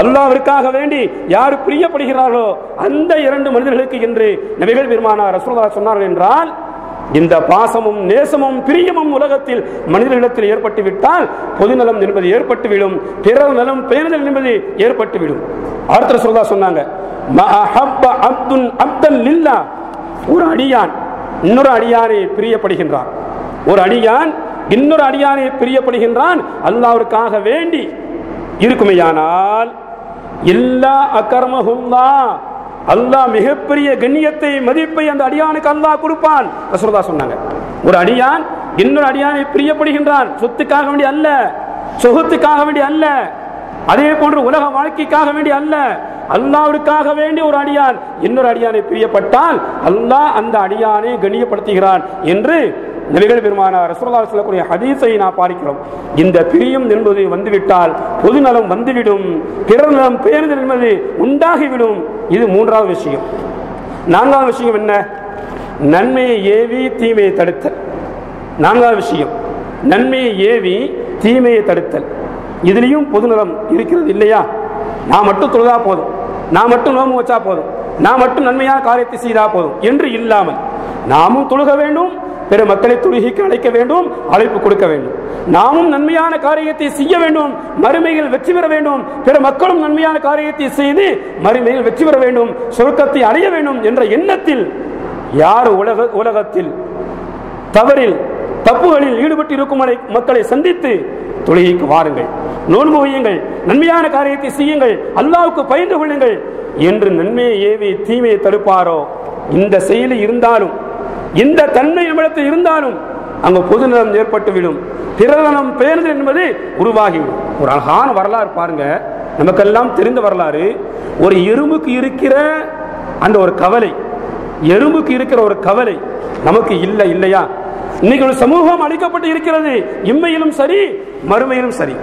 அல்லாஹ்விற்காக வேண்டி யார் பிரியப்படுகிறார்களோ அந்த 2 மனிதர்களுக்கு என்று நபிகள் பெருமானார் ரசூலுல்லாஹ் சொன்னார்கள். என்றால் இந்த பாசமும் நேசமும் பிரியமும் உலகத்தில் மனிதர்களிடத்தில் ஏற்பட்டு விட்டால் பொதுநலம் என்பது ஏற்பட்டுவிடும், பிறர் நலம் பேணுதல் என்பது ஏற்பட்டுவிடும். அடுத்த ரசூலுல்லாஹ் சொன்னாங்க, ஒரு அடியான் இன்னொரு அடியானை பிரியப்படுகின்றான். ஒரு அடியான் இன்னொரு அடியானை பிரியப்படுகின்றான் அல்லாஹ்விற்காக வேண்டி இருக்குமையானால் இல்லா அகர்மஹுல்லா, அல்லாஹ் மிகப்பெரிய கண்ணியத்தை மதிப்பை அந்த அடியானுக்கு அல்லாஹ் கொடுப்பான். ரசூலுல்லாஹ் சொன்னாங்க, ஒரு அடியான் இன்னொரு அடியானை பிரியப்படுகின்றான், சொத்துக்காக வேண்டி அல்ல, சொகுத்துக்காக வேண்டி அல்ல, அதே போன்று உலக வாழ்க்கைக்காக வேண்டி அல்ல, அல்லாஹ்வுக்காக வேண்டி ஒரு அடியான் இன்னொரு அடியானை பிரியப்பட்டால் அல்லாஹ் அந்த அடியானை கண்ணியப்படுத்துகிறான் என்று நபிகள் பெருமானார் ரசூலுல்லாஹி சொல்லக்கூடிய ஹதீஸை நாம் பார்க்கிறோம். இந்த பிரியம் என்பது வந்துவிட்டால் பொதுநலம் வந்துவிடும், பிறர் நலம் பேணுதல் என்பது உண்டாகிவிடும். இது 3வது விஷயம். 4வது விஷயம் என்ன? நன்மையை ஏவி தீமையை தடுத்தல். 4வது விஷயம் நன்மையை ஏவி தீமையை தடுத்தல். இதுலயும் பொதுநலம் இருக்கிறது இல்லையா? நான் மட்டும் தொழுதா போதும், நான் மட்டும் நோம்பு வச்சா போதும், நான் மட்டும் நன்மையான காரியத்தை செய்தா போதும் என்று இல்லாமல் நாமும் தொழுக வேண்டும், பிற மக்களை தொழுகைக்கு அழைக்க வேண்டும், அழைப்பு கொடுக்க வேண்டும். நாமும் நன்மையான காரியத்தை செய்ய வேண்டும், மறுமையில் வெற்றி பெற வேண்டும், பிற மக்களும் நன்மையான காரியத்தை செய்து மறுமையில் வெற்றி பெற வேண்டும், சொர்க்கத்தை அடைய வேண்டும் என்ற எண்ணத்தில் யார் உலகத்தில் தவறில் தப்புகளில் ஈடுபட்டு இருக்கும் மக்களை சந்தித்து தொழுகைக்கு வாருங்கள், நோன்பு வையுங்கள், நன்மையான காரியத்தை செய்யுங்கள், அல்லாஹ்வுக்கு பயந்து கொள்ளுங்கள் என்று நன்மையை ஏவி தீமையை தடுப்பாரோ, இந்த செயலி இருந்தாலும் இந்த தன்மை நம்மிடத்தில் இருந்தாலும் அங்கு பொதுநலம் ஏற்பட்டுவிடும், பிறநலம் பேணுதல் என்பது உருவாகிவிடும். ஒரு அழகான வரலாறு பாருங்க, நமக்கெல்லாம் தெரிந்த வரலாறு. ஒரு எறும்புக்கு இருக்கிற அந்த ஒரு கவலை, எறும்புக்கு இருக்கிற ஒரு கவலை நமக்கு இல்லை இல்லையா? இன்னைக்கு ஒரு சமூகம் அழிக்கப்பட்டு இருக்கிறது, இம்மையிலும் சரி மறுமையிலும் சரி.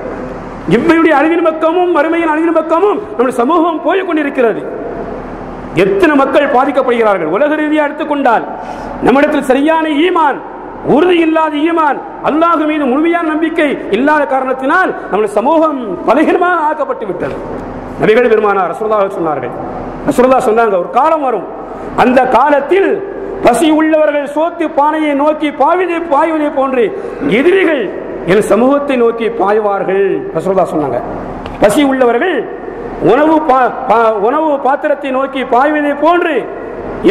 இம்மையுடைய அழிவின் பக்கமும் மறுமையின் அழிவின் பக்கமும் நம்முடைய சமூகம் போய் கொண்டிருக்கிறது. எத்தனை மக்கள் பாதிக்கப்படுகிறார்கள்? உலக ரீதியாக எடுத்துக்கொண்டால் நம்மிடத்தில் சரியான ஈமான், உறுதி இல்லாத ஈமான், அல்லாஹ் மீது முழுமையான நம்பிக்கை இல்லாத காரணத்தினால் நம்முடைய சமூகம் பலகீனமாக ஆக்கப்பட்டு விட்டது. நபிகள் பெருமானார் ரசூலுல்லாஹ் சொன்னார்கள், ரசூலுல்லாஹ் சொன்னாங்க, ஒரு காலம் வரும், அந்த காலத்தில் பசி உள்ளவர்கள் சோத்து பானையை நோக்கி பாய்வதை போன்று எதிரிகள் என் சமூகத்தை நோக்கி பாய்வார்கள். ரசூலுல்லாஹ் சொன்னாங்க, பசி உள்ளவர்கள் உணவு பாத்திரத்தை நோக்கி பாய்வதை போன்று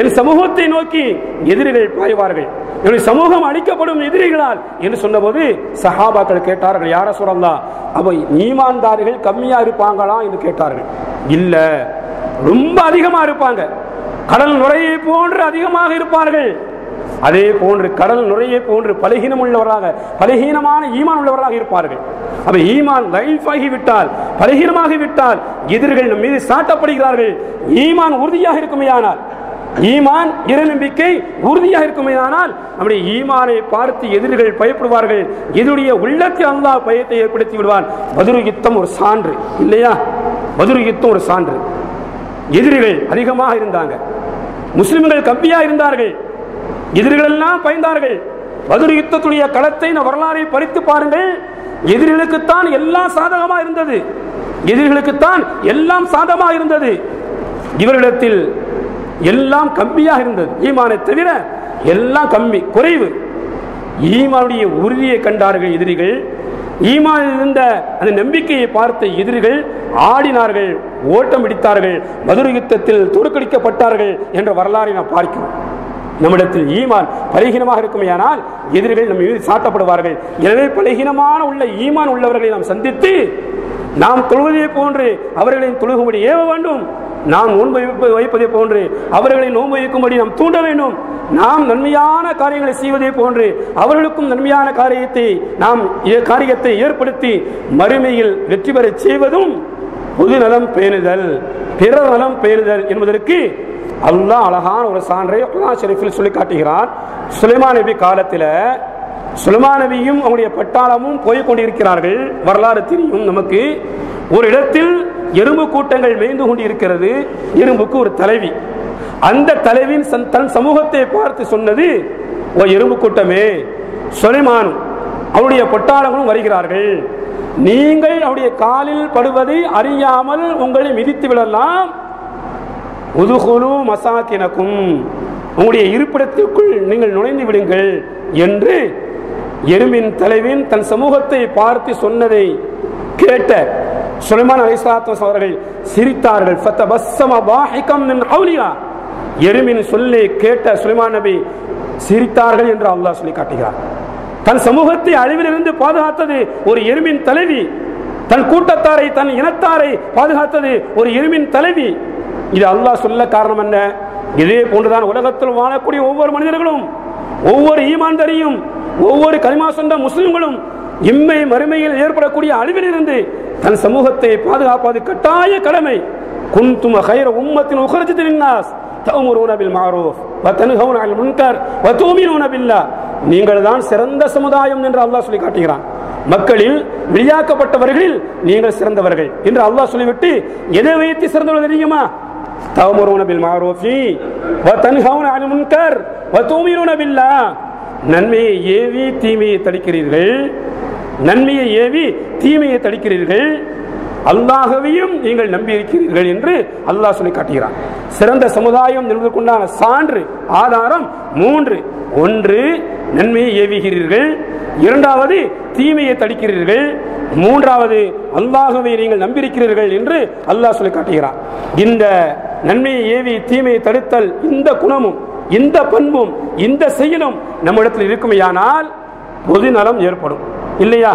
என் சமூகத்தை நோக்கி எதிரிகள் பாய்வார்கள், என்னுடைய சமூகம் அழிக்கப்படும் எதிரிகளால் என்று சொன்னபோது சஹாபாக்கள் கேட்டார்கள், யார ரசூலல்லாஹ், அப்ப ஈமான்தாரிகள் கம்மியா இருப்பாங்களா என்று கேட்டார்கள். இல்ல, ரொம்ப அதிகமா இருப்பாங்க, கடல் நுரையை போன்று அதிகமாக இருப்பார்கள். அதே போன்று கடல் நுரையை போன்று பலகீனமான ஈமான் உள்ளவர்களாக இருப்பார்கள். அப்ப ஈமான் லைஃப் ஆகிவிட்டால், பலகீனமாகிவிட்டால் எதிரிகள் நம் மீது சாட்டப்படுகிறார்கள். ஈமான் உறுதியாக இருக்குமையானால், ஈமான் இறைநம்பிக்கை உறுதியாக இருக்குமையானால் நம்முடைய ஈமானை பார்த்து எதிரிகள் பயப்படுவார்கள். எதிரிய உள்ளத்தில் அல்லாஹ் பயத்தை ஏற்படுத்தி விடுவான். பத்ரு யுத்தம் ஒரு சான்று இல்லையா? பத்ரு யுத்தம் ஒரு சான்று. எதிரிகள் அதிகமாக இருந்தாங்க. முஸ்லிம்கள் கம்பியா இருந்தார்கள், எதிரிகள் எல்லாம் பயந்தார்கள். பத்ர் யுத்தத்துடைய களத்தை வரலாறை படித்து பாருங்கள். எதிரிகளுக்குத்தான் எல்லாம் சாதகமா இருந்தது, எதிரிகளுக்குத்தான் எல்லாம் சாதகமா இருந்தது. இவரிடத்தில் எல்லாம் கம்பியாக இருந்தது. ஈமானை தவிர எல்லாம் கம்மி, குறைவு. ஈமானுடைய உறுதியை கண்டார்கள் எதிரிகள். ஈமானில் இருந்த அந்த நம்பிக்கையை பார்த்த எதிரிகள் ஆடினார்கள், ஓட்டம் பிடித்தார்கள், பத்ர் யுத்தத்தில் தோற்கடிக்கப்பட்டார்கள் என்ற வரலாறை நாம் பார்க்கிறோம். நம்மிடத்தில் ஈமான் பலகீனமாக இருக்குமேயானால் எதிரிகள் நம்ம மீது சாட்டப்படுவார்கள். எனவே பலகீனமான உள்ள ஈமான் உள்ளவர்களை நாம் சந்தித்து நாம் தொழுவதை போன்று அவர்களின் தொழுகும்படி ஏவ வேண்டும். நாம் நோன்பு வைப்பதை போன்று அவர்களை நோன்பு வைக்கும்படி நாம் தூண்ட வேண்டும். நாம் நன்மையான காரியங்களை செய்வதை போன்று அவர்களுக்கும் நன்மையான காரியத்தை ஏற்படுத்தி மறுமையில் வெற்றி பெற செய்வதும் பொது நலம் பேணுதல், பிறர் நலம் பேணுதல் என்பதற்கு அல்லாஹ் அழகான ஒரு சான்றை குர்ஆன் ஷரீஃபில் சொல்லி காட்டுகிறான். சுலைமான் நபி காலத்தில் சுலைமான் நபியும் அவருடைய பட்டாளமும் போய் கொண்டிருக்கிறார்கள். வரலாறு தெரியும் நமக்கு. ஒரு இடத்தில் எறும்பு கூட்டங்கள் மேய்ந்து கொண்டிருக்கிறது. எறும்புக்கு ஒரு தலைவி. அந்த தலைவின் தன் சமூகத்தை பார்த்து சொன்னது, ஓ எறும்பு கூட்டமே, சுலைமான் அவருடைய பட்டாளங்களும் வருகிறார்கள், நீங்கள் அவருடைய காலில் படுவதை அறியாமல் உங்களை மிதித்து விடலாம். உதுகுலு மசாக்கினக்கும், உங்களுடைய இருப்பிடத்திற்குள் நீங்கள் நுழைந்து விடுங்கள் என்று எறும்பின் தலைவின் தன் சமூகத்தை பார்த்து சொன்னதை கேட்ட சுலைமான் அலைஹிஸ்ஸலாத்து வஸலாம் அவர்கள் சிரித்தார்கள். ஃபதபஸ்ஸம பாஹிகம் மின் ஹவ்லிஹா, எறும்பின் சொல்லை கேட்ட சுலைமான் நபி சிரித்தார்கள் என்று அல்லாஹ் சொல்லி காட்டுகிறார். தன் சமூகத்தை அழிவிலிருந்து பாதுகாத்தது ஒரு எறும்பின் தலைவி, தன் கூட்டத்தாரை தன் இனத்தாரை பாதுகாத்தது ஒரு எறும்பின் தலைவி. இது அல்லாஹ் சொல்ல காரணம் என்ன? இதே போன்றுதான் உலகத்தில் வாழக்கூடிய ஒவ்வொரு மனிதர்களும், ஒவ்வொரு ஈமான்தாரியும், ஒவ்வொரு கலிமா சொன்ன முஸ்லிம்களும் இம்மை மறுமையில் ஏற்படக்கூடிய அழிவிலிருந்து தன் சமூகத்தை பாதுகாப்பது கட்டாய கடமை. குன்தும் கைர உம்மத்தின் உக்ரஜத் லின்னாஸ் தஅமுருன பில் மஅரூஃப் வ தன்ஹவுன அனில் முன்கர் வ துமினூன பில்லாஹ், நீங்கள் தான் சிறந்த சமுதாயம் என்று அல்லாஹ் சொல்லி காட்டுகிறான். மக்களில் வெளியாக்கப்பட்டவர்களில் நீங்கள் சிறந்தவர்கள் என்று அல்லாஹ் சொல்லிவிட்டு எதை வைத்து சிறந்தவர்கள் தெரியுமா? தஅமுருன பில் மஅரூஃபி வ தன்ஹவுன அனில் முன்கர் வ துமினூன பில்லாஹ், நன்மையை ஏவி தீமையை தடுக்கிறீர்கள், நன்மையை ஏவி தீமையை தடுக்கிறீர்கள், அல்லாஹ்வையும் நீங்கள் நம்பி இருக்கிறீர்கள் என்று அல்லாஹ் சொல்லி காட்டுகிறான். சிறந்த சமுதாயம் என்பதற்குண்டான சான்று ஆதாரம் 3. 1, நன்மையை ஏவுகிறீர்கள். 2வது, தீமையை தடுக்கிறீர்கள். 3வது, அல்லாஹ்வை நீங்கள் நம்பியிருக்கிறீர்கள் என்று அல்லாஹ் சொல்லி காட்டுகிறான். இந்த நன்மையை ஏவி தீமையை தடுத்தல், இந்த குணமும் இந்த பண்பும் இந்த செயலும் நம்மிடத்தில் இருக்குமையானால் பொது நலம் ஏற்படும், இல்லையா?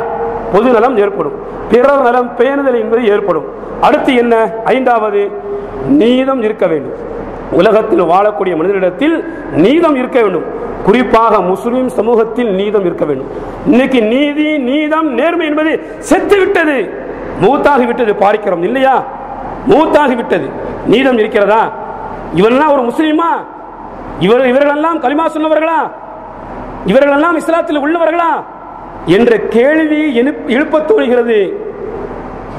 பொது நலம் ஏற்படும், பிறர் நலம் பேணுதல் என்பது ஏற்படும். அடுத்து என்ன? 5வது, நீதம் இருக்க வேண்டும். உலகத்தில் வாழக்கூடிய மனிதனிடத்தில் நீதம் இருக்க வேண்டும். குறிப்பாக முஸ்லிம் சமூகத்தில் நீதம் இருக்க வேண்டும். இன்னைக்கு நீதி, நீதம், நேர்மை என்பது செத்து விட்டது, மூத்தாகி விட்டது, பார்க்கிறோம் இல்லையா? மூத்தாகி விட்டது. நீதம் இருக்கிறதா? இவரெல்லாம் ஒரு முஸ்லிமா? இவர்களெல்லாம் கலிமா சொன்னவர்களா? இவர்களெல்லாம் இஸ்லாத்தில் உள்ளவர்களா என்ற கேள்வி எழுப்பத் தோன்றுகிறது.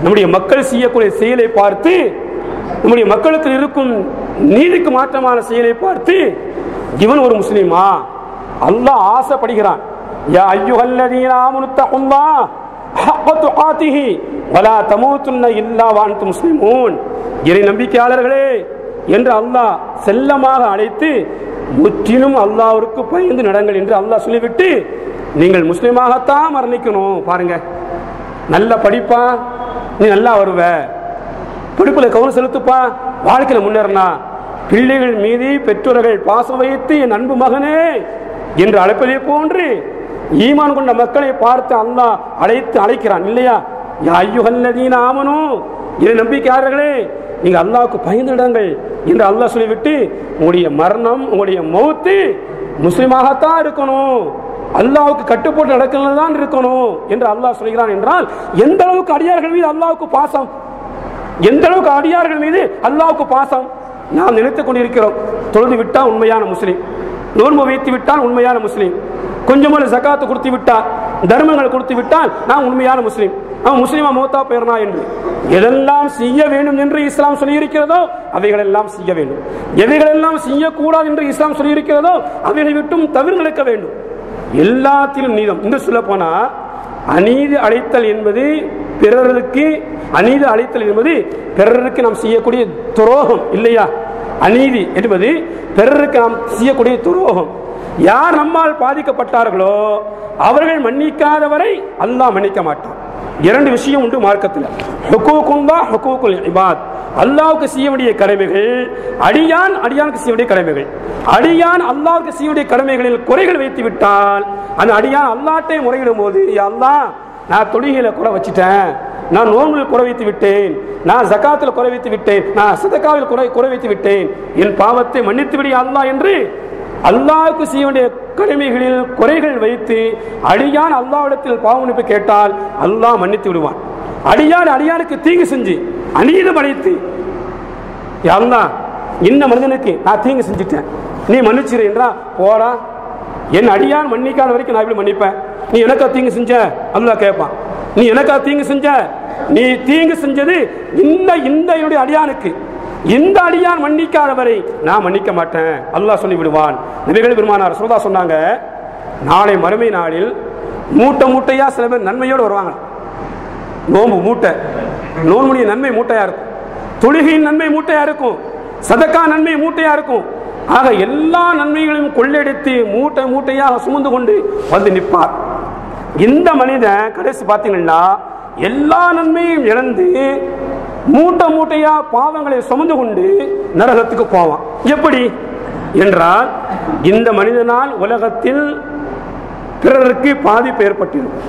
நம்முடைய மக்கள் செய்யக்கூடிய செயலை பார்த்து, நம்முடைய மக்களுக்கு இருக்கும் நீதிக்கு மாற்றமான செயலை பார்த்து இவன் ஒரு முஸ்லிமா? அல்லாஹ் ஆசைப்படுகிறான். யா அய்யுஹல்லதீன ஆமனு தகுல்லாஹ் ஹக்க துகாத்திஹி வலா தமூதுன்ன இல்லா வ அன்தும் முஸ்லிமூன், இறை நம்பிக்கையாளர்களே என்று அல்லாஹ் செல்லமாக அழைத்து முற்றிலும் அல்லாஹ்விற்கு பயந்து நடங்கள் என்று அல்லாஹ் சொல்லிவிட்டு நீங்கள் முஸ்லிமாகத்தான் மரணிக்கணும். பாருங்க, நல்ல படிப்பா, நீ நல்லா வருவ, படிப்புல கவனம் செலுத்துப்பா, வாழ்க்கையில முன்னேறினா, பிள்ளைகள் மீது பெற்றோர்கள் பாசம் வைத்து என் அன்பு மகனே என்று அழைப்பதை போன்று ஈமான் கொண்ட மக்களை பார்த்து அல்லாஹ் அழைக்கிறான், இல்லையா? யா அய்யுஹல்லதீன ஆமனு, இறை நம்பிக்கையாளர்களே நீங்க அல்லாஹ்வுக்கு பயந்துடுங்கள் என்று அல்லாஹ் சொல்லிவிட்டு உங்களுடைய மரணம், உங்களுடைய மௌத்து முஸ்லிமாகத்தான் இருக்கணும், அல்லாஹ்வுக்கு கட்டுப்பட்டு நடக்கிறதான் இருக்கணும் என்று அல்லாஹ் சொல்கிறான். என்றால் எந்த அளவுக்கு அடியார்கள் மீது அல்லாஹ்வுக்கு பாசம், எந்த அளவுக்கு அடியார்கள் மீது அல்லாஹ்வுக்கு பாசம் நாம் நினைத்துக் கொண்டிருக்கிறோம். தொழுது விட்டால் உண்மையான முஸ்லிம், நோன்பு வைத்து விட்டால் உண்மையான முஸ்லிம், கொஞ்சமான ஜகாத்து கொடுத்து விட்டால், தர்மங்கள் கொடுத்து விட்டால் நான் உண்மையான முஸ்லிம், அவன் முஸ்லிமா மௌத்தா போயிடனா என்று எதெல்லாம் செய்ய வேண்டும் என்று இஸ்லாம் சொல்லியிருக்கிறதோ அவைகளெல்லாம் செய்ய வேண்டும். எவைகளெல்லாம் செய்யக்கூடாது என்று இஸ்லாம் சொல்லியிருக்கிறதோ அவைகளை விட்டும் தவிர்த்து நடக்க வேண்டும். எல்லாத்திலும் நீதம். என்று சொல்ல போனா அநீதி அழைத்தல் என்பது பிறருக்கு, அநீதி அழைத்தல் என்பது பிறருக்கு நாம் செய்யக்கூடிய துரோகம் இல்லையா? அநீதி என்பது பிறருக்கு நாம் செய்யக்கூடிய துரோகம். யார் நம்மால் பாதிக்கப்பட்டார்களோ அவர்கள் மன்னிக்காதவரை அல்லாஹ் மன்னிக்க மாட்டான். இரண்டு விஷயம் உண்டு மார்க்கத்தில். ஹுகூகுல்லாஹ் ஹுகூகுல் இபாத். அல்லாஹ்வுக்கு செய்ய வேண்டிய கடமைகள், அடியானுக்கு செய்ய வேண்டிய கடமைகள். அடியான் அல்லாஹ்வுக்கு செய்ய வேண்டிய கடமைகளில் குறைகள் வைத்து விட்டால் அந்த அடியான் அல்லாஹ்ட்டை முறையிடும் போது, அல்லாஹ் நான் தொழுகையில குறை வச்சிட்டேன், நான் நோன்பில் குறை வைத்து விட்டேன், நான் ஜகாத்தில் குறை வைத்து விட்டேன், நான் சதகாவில் குறை வைத்து விட்டேன், என் பாவத்தை மன்னித்து விடு அல்லாஹ் என்று அல்லாஹ்வுக்கு செய்ய வேண்டிய கடமைகளில் குறைகள் வைத்து அடியான் அல்லாஹ்விடத்தில் பாவ மன்னிப்பு கேட்டால் அல்லாஹ் மன்னித்து விடுவான். அடியானுக்கு தீங்கு செஞ்சு அநீதம் அழைத்து, அல்லாஹ் இந்த மனிதனுக்கு நான் தீங்கு செஞ்சுட்டேன், நீ மன்னிச்சிரு என்றா, போடா, என் அடியான் மன்னிக்காத வரைக்கும் நான் எப்படி மன்னிப்பேன்? நீ எனக்கா தீங்கு செஞ்ச? அல்லாஹ் கேட்பான். நீ எனக்கா தீங்கு செஞ்ச? நீ தீங்கு செஞ்சது இந்த என்னுடைய அடியானுக்கு, இந்த அடியான் மன்னிக்காதவரை நான் மன்னிக்க மாட்டேன், அல்லாஹ் சொல்லி விடுவான். நபிகள் பெருமானார் ரசூலுல்லாஹ் சொன்னாங்க, நாளை மறுமை நாளில் மூட்டை மூட்டையா சில பேர் நன்மையோடு வருவாங்க. நோம்பு மூட்டை, நோன்புடைய நன்மை மூட்டையா இருக்கும், தொழுகையின் நன்மை மூட்டையா இருக்கும், சதக்கா நன்மை மூட்டையா இருக்கும். ஆக எல்லா நன்மைகளையும் கொள்ளையடித்து மூட்டை மூட்டையாக சுமந்து கொண்டு வந்து நிற்பார். இந்த மனிதன் கடைசி பார்த்தீங்கன்னா எல்லா நன்மையும் இழந்து மூட்டை மூட்டையா பாவங்களை சுமந்து கொண்டு நரகத்துக்கு போவான். எப்படி என்றால், இந்த மனிதனால் உலகத்தில் பிறருக்கு பாதிப்பு ஏற்பட்டிருக்கும்.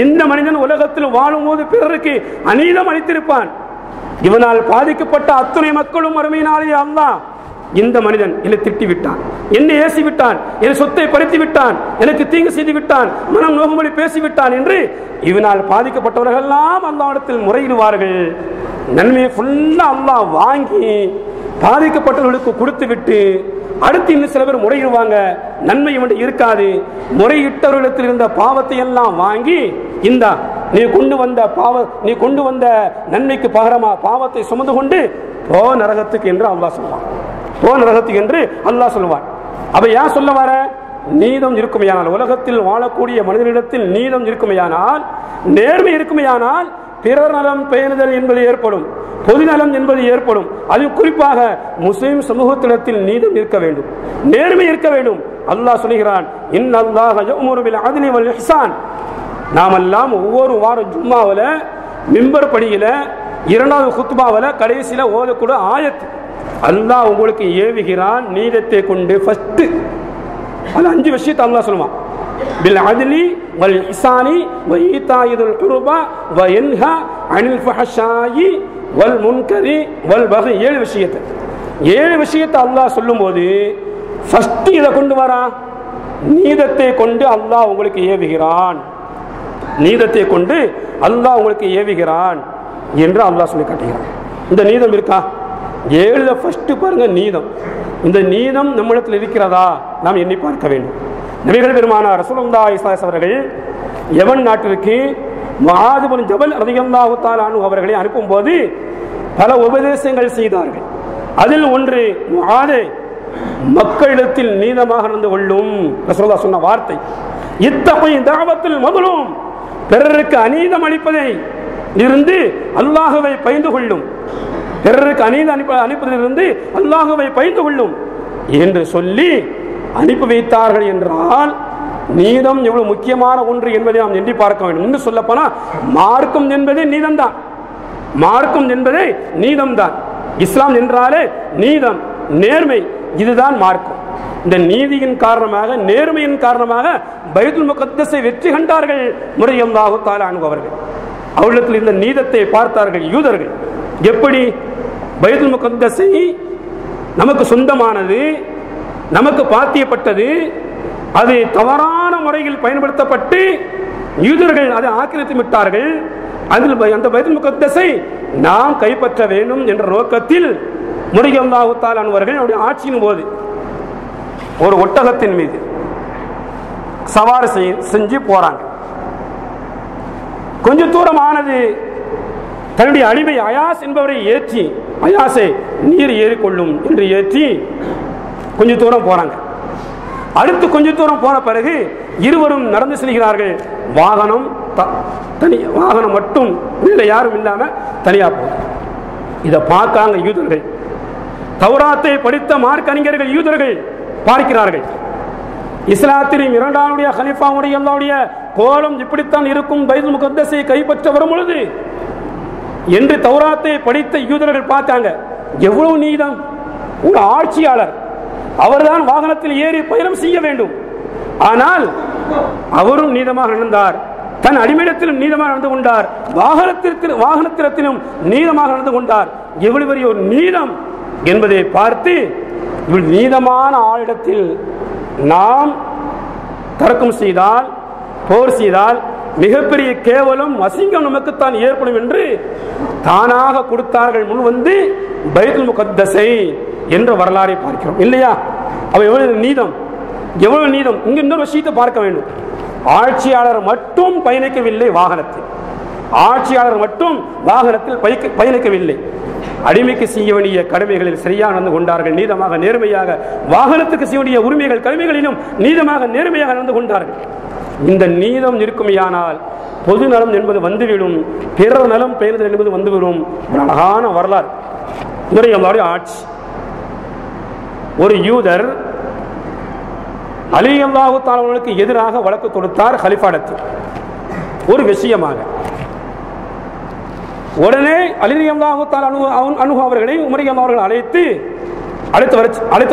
இந்த மனிதன் உலகத்தில் வாழும் போது பிறருக்கு அநீதம் அளித்திருப்பான். இவனால் பாதிக்கப்பட்ட அத்துணை மக்களும் மறுமையினாலே அல்லாஹ் இந்த மனிதன் என்னை திட்டி விட்டான், என்னை ஏசி விட்டான், என் சொத்தை பறித்து விட்டான், எனக்கு தீங்கு செய்து விட்டான், மனம் நோகும்படி பேசிவிட்டான் என்று இவனால் பாதிக்கப்பட்டவர்கள் எல்லாம் அல்லாஹ்விடத்தில் முறையிடுவார்கள். நன்மையை ஃபுல்லா அல்லாஹ் வாங்கி பாதிக்கப்பட்டவர்களுக்கு கொடுத்து விட்டு அடுத்து இன்னும் சில பேர் முறையிடுவாங்க. நன்மை இவன் இருக்காது. முறையிட்டவர்களிடத்தில் இருந்த பாவத்தை எல்லாம் வாங்கி, இந்த நீ கொண்டு வந்த நன்மைக்கு பகரமா பாவத்தை சுமந்து கொண்டு போ நரகத்துக்கு என்று அல்லாஹ் சொல்லுவான். போ நரகத்துக்கு என்று அல்லாஹ் சொல்லுவான். அப்ப ஏன் சொல்ல வர? நீதம் இருக்குமையானால், உலகத்தில் வாழக்கூடிய மனிதனிடத்தில் நீதம் இருக்குமையானால், நேர்மை இருக்குமையானால் பிறர் நலம் பேணுதல் என்பது ஏற்படும், பொது நலம் என்பது ஏற்படும். அது குறிப்பாக முஸ்லிம் சமூகத்திடத்தில் நீதம் இருக்க வேண்டும், நேர்மை இருக்க வேண்டும். அல்லாஹ் சொல்கிறான், இன்னல்லாஹ யஅமுரு பில் அத்லி வல் இஹ்சான். நாமெல்லாம் ஒவ்வொரு வாரம் ஜும்மாவில் மிம்பர் படியில இரண்டாவது குத்பாவில் கடைசியில் ஓதக்கூடிய ஆயத், அல்லாஹ் உங்களுக்கு ஏவுகிறான் நீதத்தை கொண்டு. ஃபர்ஸ்ட் அது 5 விஷயத்தை அல்லாஹ் சொல்லுவான். பில் அத்லி வல் இஹ்சானி வ ஈதாஇல் குர்பா வ யன்ஹா அனில் ஃபஹஷாயி வல் முன்கரி வல் பகி. 7 விஷயத்தை அல்லாஹ் சொல்லும்போது ஃபர்ஸ்ட் இதை கொண்டு வரா, நீதத்தை கொண்டு அல்லாஹ் உங்களுக்கு ஏவுகிறான், நீதத்தை கொண்டு அல்லாஹ் உங்களுக்கு ஏவுகிறான் என்று அல்லாஹ் சொல்லி காட்டுகிறான். இந்த நீதம் இருக்கா? 7 ஃபர்ஸ்ட் பாருங்க நீதம். இந்த நீதம் நம்மிடத்தில் இருக்கிறதா நாம் எண்ணி பார்க்க வேண்டும். நபிகள் பெருமானார் ரசூலுல்லாஹி ஸல்லல்லாஹு அலைஹி வஸல்லம் அவர்கள் யமன் நாட்டிற்கு முஆத் பின் ஜபல் ரலியல்லாஹு தஆலா அன்ஹு அவர்களை அனுப்பும்போது பல உபதேசங்கள் செய்தார்கள். அதில் ஒன்று, முஆதே மக்களிடத்தில் நீதமாக நடந்து கொள்ளும். ரசூலுல்லாஹ் சொன்ன வார்த்தை, இத்தகி தஅவத்துல் மظلوم, பிறருக்கு அநீதம் அளிப்பதை இருந்து அல்லாஹ்வை பயந்து கொள்ளும், பிறருக்கு அநீதம் அளிப்பதிலிருந்து அல்லாஹ்வை பயந்து கொள்ளும் என்று சொல்லி அனுப்பி வைத்தார்கள். என்றால் நீதம் எவ்வளவு முக்கியமான ஒன்று என்பதை நாம் எண்ணி பார்க்க வேண்டும். இன்னும் சொல்ல போனா மார்க்கம் என்பதே நீதம்தான், மார்க்கம் என்பதே நீதம்தான். இஸ்லாம் என்றாலே நீதம், நேர்மை, இதுதான் மார்க்கம். இந்த நீதியின் காரணமாக, நேர்மையின் காரணமாக பைத்துல் முகத்தஸை வெற்றி கண்டார்கள் ரலியல்லாஹு தஆலா அன்ஹு அவர்கள். அவர்களிடத்தில் இந்த நீதத்தை பார்த்தார்கள் யூதர்கள். எப்படி பைத்துல் முகத்தஸை நமக்கு சொந்தமானது, நமக்கு பாத்தியப்பட்டது, அது தவறான முறையில் பயன்படுத்தப்பட்டு யூதர்கள் அதை ஆக்கிரமித்து விட்டார்கள். அதில் அந்த பைத்துல் முகத்தஸை நாம் கைப்பற்ற வேண்டும் என்ற நோக்கத்தில் ரலியல்லாஹு தஆலா அன்ஹு அவர்கள் அவருடைய ஆட்சியின் போது ஒரு ஒட்டகத்தின் மீது சவாரி செஞ்சு போறாங்க. கொஞ்ச தூரம் ஆனது, தன்னுடைய அடிமை அயாஸ் என்பவரை ஏற்றி, அயாஸை நீர் ஏறிக்கொள்ளும் என்று ஏற்றி கொஞ்ச தூரம் போறாங்க. அடுத்து கொஞ்ச தூரம் போன பிறகு இருவரும் நடந்து செல்கிறார்கள். வாகனம் வாகனம் மட்டும் இல்லை, யாரும் இல்லாம தனியா போகுது. இதை பார்க்காங்க யூதர்கள், தௌராத்தை படித்த மார்க்கறிஞர்கள் யூதர்கள் பார்க்கிறார்கள். இஸ்லாத்தின் இரண்டாவுடைய கலீஃபாவுடைய அல்லாஹ்வுடைய கோலம் இப்படித்தான் இருக்கும், பைத்துல் முகத்தஸை கைப்பற்ற வரும் பொழுது என்று தௌராத்தை படித்த யூதர்கள் பார்த்தாங்க. எவ்வளவு நீதம்! ஒரு ஆட்சியாளர் அவர்தான் வாகனத்தில் ஏறி பயணம் செய்ய வேண்டும். ஆனால் அவரும் நீதமாக நடந்தார், தன் அடிமையிடத்திலும் நீதமாக நடந்து கொண்டார், வாகனத்திலும் நீதமாக நடந்து கொண்டார். எவ்வளவு பெரிய ஒரு நீதம் என்பதை பார்த்து, இவள் நீதமான ஆளிடத்தில் நாம் தர்க்கம் செய்தால், போர் செய்தால் மிகப்பெரிய கேவலம், அசிங்கம் நமக்குத்தான் ஏற்படும் என்று தானாக கொடுத்தார்கள். முன் வந்து பைத்துல் முகத்தஸை என்ற வரலாறை பார்க்கிறோம் இல்லையா? அவ எவ்வளவு நீதம், எவ்வளவு நீதம்! இங்க இன்னொரு விஷயத்தை பார்க்க வேண்டும். ஆட்சியாளர் மட்டும் பயணிக்கவில்லை வாகனத்தில், ஆட்சியாளர் மட்டும் வாகனத்தில் பயணிக்கவில்லை. அடிமைக்கு செய்ய வேண்டிய கடமைகளில் சரியாக நடந்து கொண்டார்கள், நீதமாக நேர்மையாக. வாகனத்துக்கு செய்ய வேண்டிய உரிமைகள் கடமைகளிலும் நீதமாக நேர்மையாக நடந்து கொண்டார்கள். இந்த நீதம் இருக்குமையானால் பொது நலம் என்பது வந்துவிடும், பிறர் நலம் பெயர்தல் என்பது வந்துவிடும். ஒரு அழகான வரலாறு இவருடைய ஆட்சி. ஒரு யூதர் அலி அல்லாஹு தஆலா அவர்களுக்கு எதிராக வழக்கு தொடுத்தார் கலிஃபாடத்தில் ஒரு விஷயமாக. உடனே அலி அல்லாஹு தஆலா அன்ஹு அவர்களை உமர் அவர்கள் அழைத்து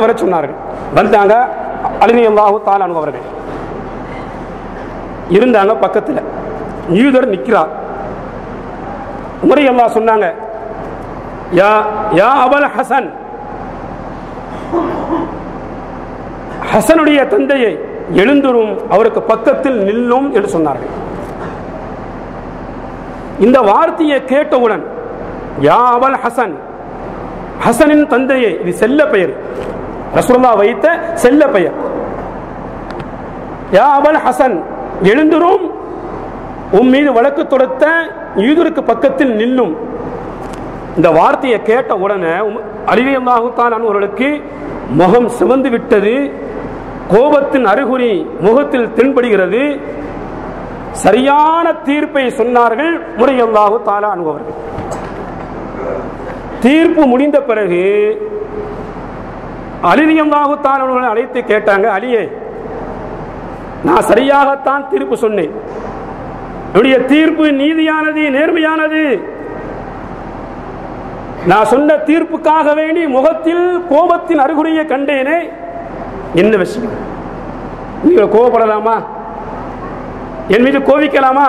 வர சொன்னார்கள். வந்தாங்க. அலி அல்லாஹு தஆலா அன்ஹு அவர்கள் இருந்தாங்க. பக்கத்தில் யூதர் நிற்கிறார். உமர் அல்லாஹ் சொன்னாங்க, யா அபல் ஹசன், ஹசனுடைய தந்தையை எழுந்துரும், அவருக்கு பக்கத்தில் நில்லும் என்று சொன்னார்கள். இந்த வார்த்தையை கேட்டவுடன் யா அபல் ஹசன், ஹசனின் தந்தையை, இது செல்ல பெயர், ரசூலுல்லாஹ் வைத்த செல்ல பெயர். யா அபல் ஹசன் எழுந்துரும், உன் மீது வழக்கு தொடுத்த யூதருக்கு பக்கத்தில் நில்லும். இந்த வார்த்தையை கேட்ட உடனே அலி ரலியல்லாஹு தஆலா அவர்களுக்கு முகம் சிவந்து விட்டது, கோபத்தின் அறிகுறி முகத்தில் தென்படுகிறது. சரியான தீர்ப்பை சொன்னார்கள் உமர் ரலியல்லாஹு தஆலா அன்ஹு அவர்கள். தீர்ப்பு முடிந்த பிறகு அலி ரலியல்லாஹு தஆலா அவர்களை அழைத்து கேட்டாங்க, அலியே, நான் சரியாகத்தான் தீர்ப்பு சொன்னேன், என்னுடைய தீர்ப்பு நீதியானது, நேர்மையானது. நான் சொன்ன தீர்ப்புக்காக வேண்டி முகத்தில் கோபத்தின் அறிகுறியை கண்டேனே, என்ன விஷயம்? நீங்கள் கோபப்படலாமா, என் மீது கோபிக்கலாமா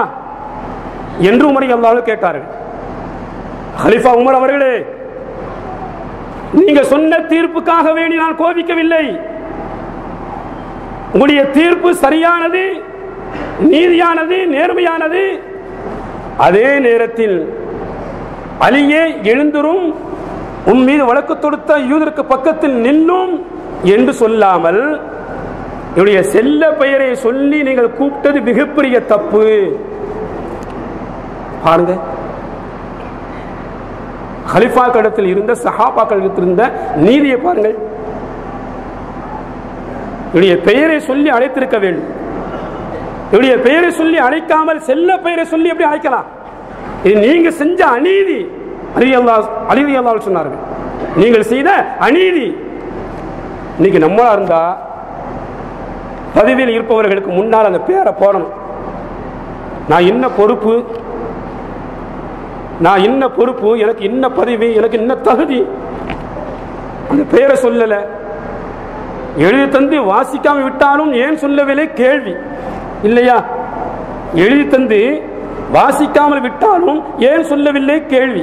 என்று உமர் அல்லாஹ் கேட்டார்கள். கலீஃபா உமர் அவர்களே, நீங்க சொன்ன தீர்ப்புக்காக வேண்டி நான் கோபிக்கவில்லை, உங்களுடைய தீர்ப்பு சரியானது, நீதியானது, நேர்மையானது. அதே நேரத்தில் அலியே எழுந்துரும், உன் மீது வழக்கு தொடுத்த யூதருக்கு பக்கத்தில் நில்லும் என்று சொல்லாமல் என்னுடைய செல்ல பெயரை சொல்லி நீங்கள் கூப்பிட்டது மிகப்பெரிய தப்பு. பாருங்க, கலிஃபாக்களிடத்தில் இருந்த, சஹாபாக்களிடத்தில் இருந்த நீதியை பாருங்கள். என்னுடைய பெயரை சொல்லி அழைத்திருக்க வேண்டும். என்னுடைய பெயரை சொல்லி அழைக்காமல் செல்ல பெயரை சொல்லி எப்படி அழைக்கலாம்? இது நீங்க செஞ்ச அநீதி. அலி ரலியல்லாஹு சொன்னார்கள், நீங்கள் செய்த அநீதி. இன்னைக்கு நம்மளா இருந்தா பதவியில் இருப்பவர்களுக்கு முன்னால் அந்த பேரை போடணும். நான் என்ன பொறுப்பு, நான் என்ன பொறுப்பு, எனக்கு என்ன பதவி, எனக்கு என்ன தகுதி, அந்த பெயரை சொல்லல. எழுதி தந்து வாசிக்காம விட்டாலும் ஏன் சொல்லவில்லை கேள்வி இல்லையா? எழுதி தந்து வாசிக்காமல் விட்டாலும் ஏன் சொல்லவில்லை கேள்வி.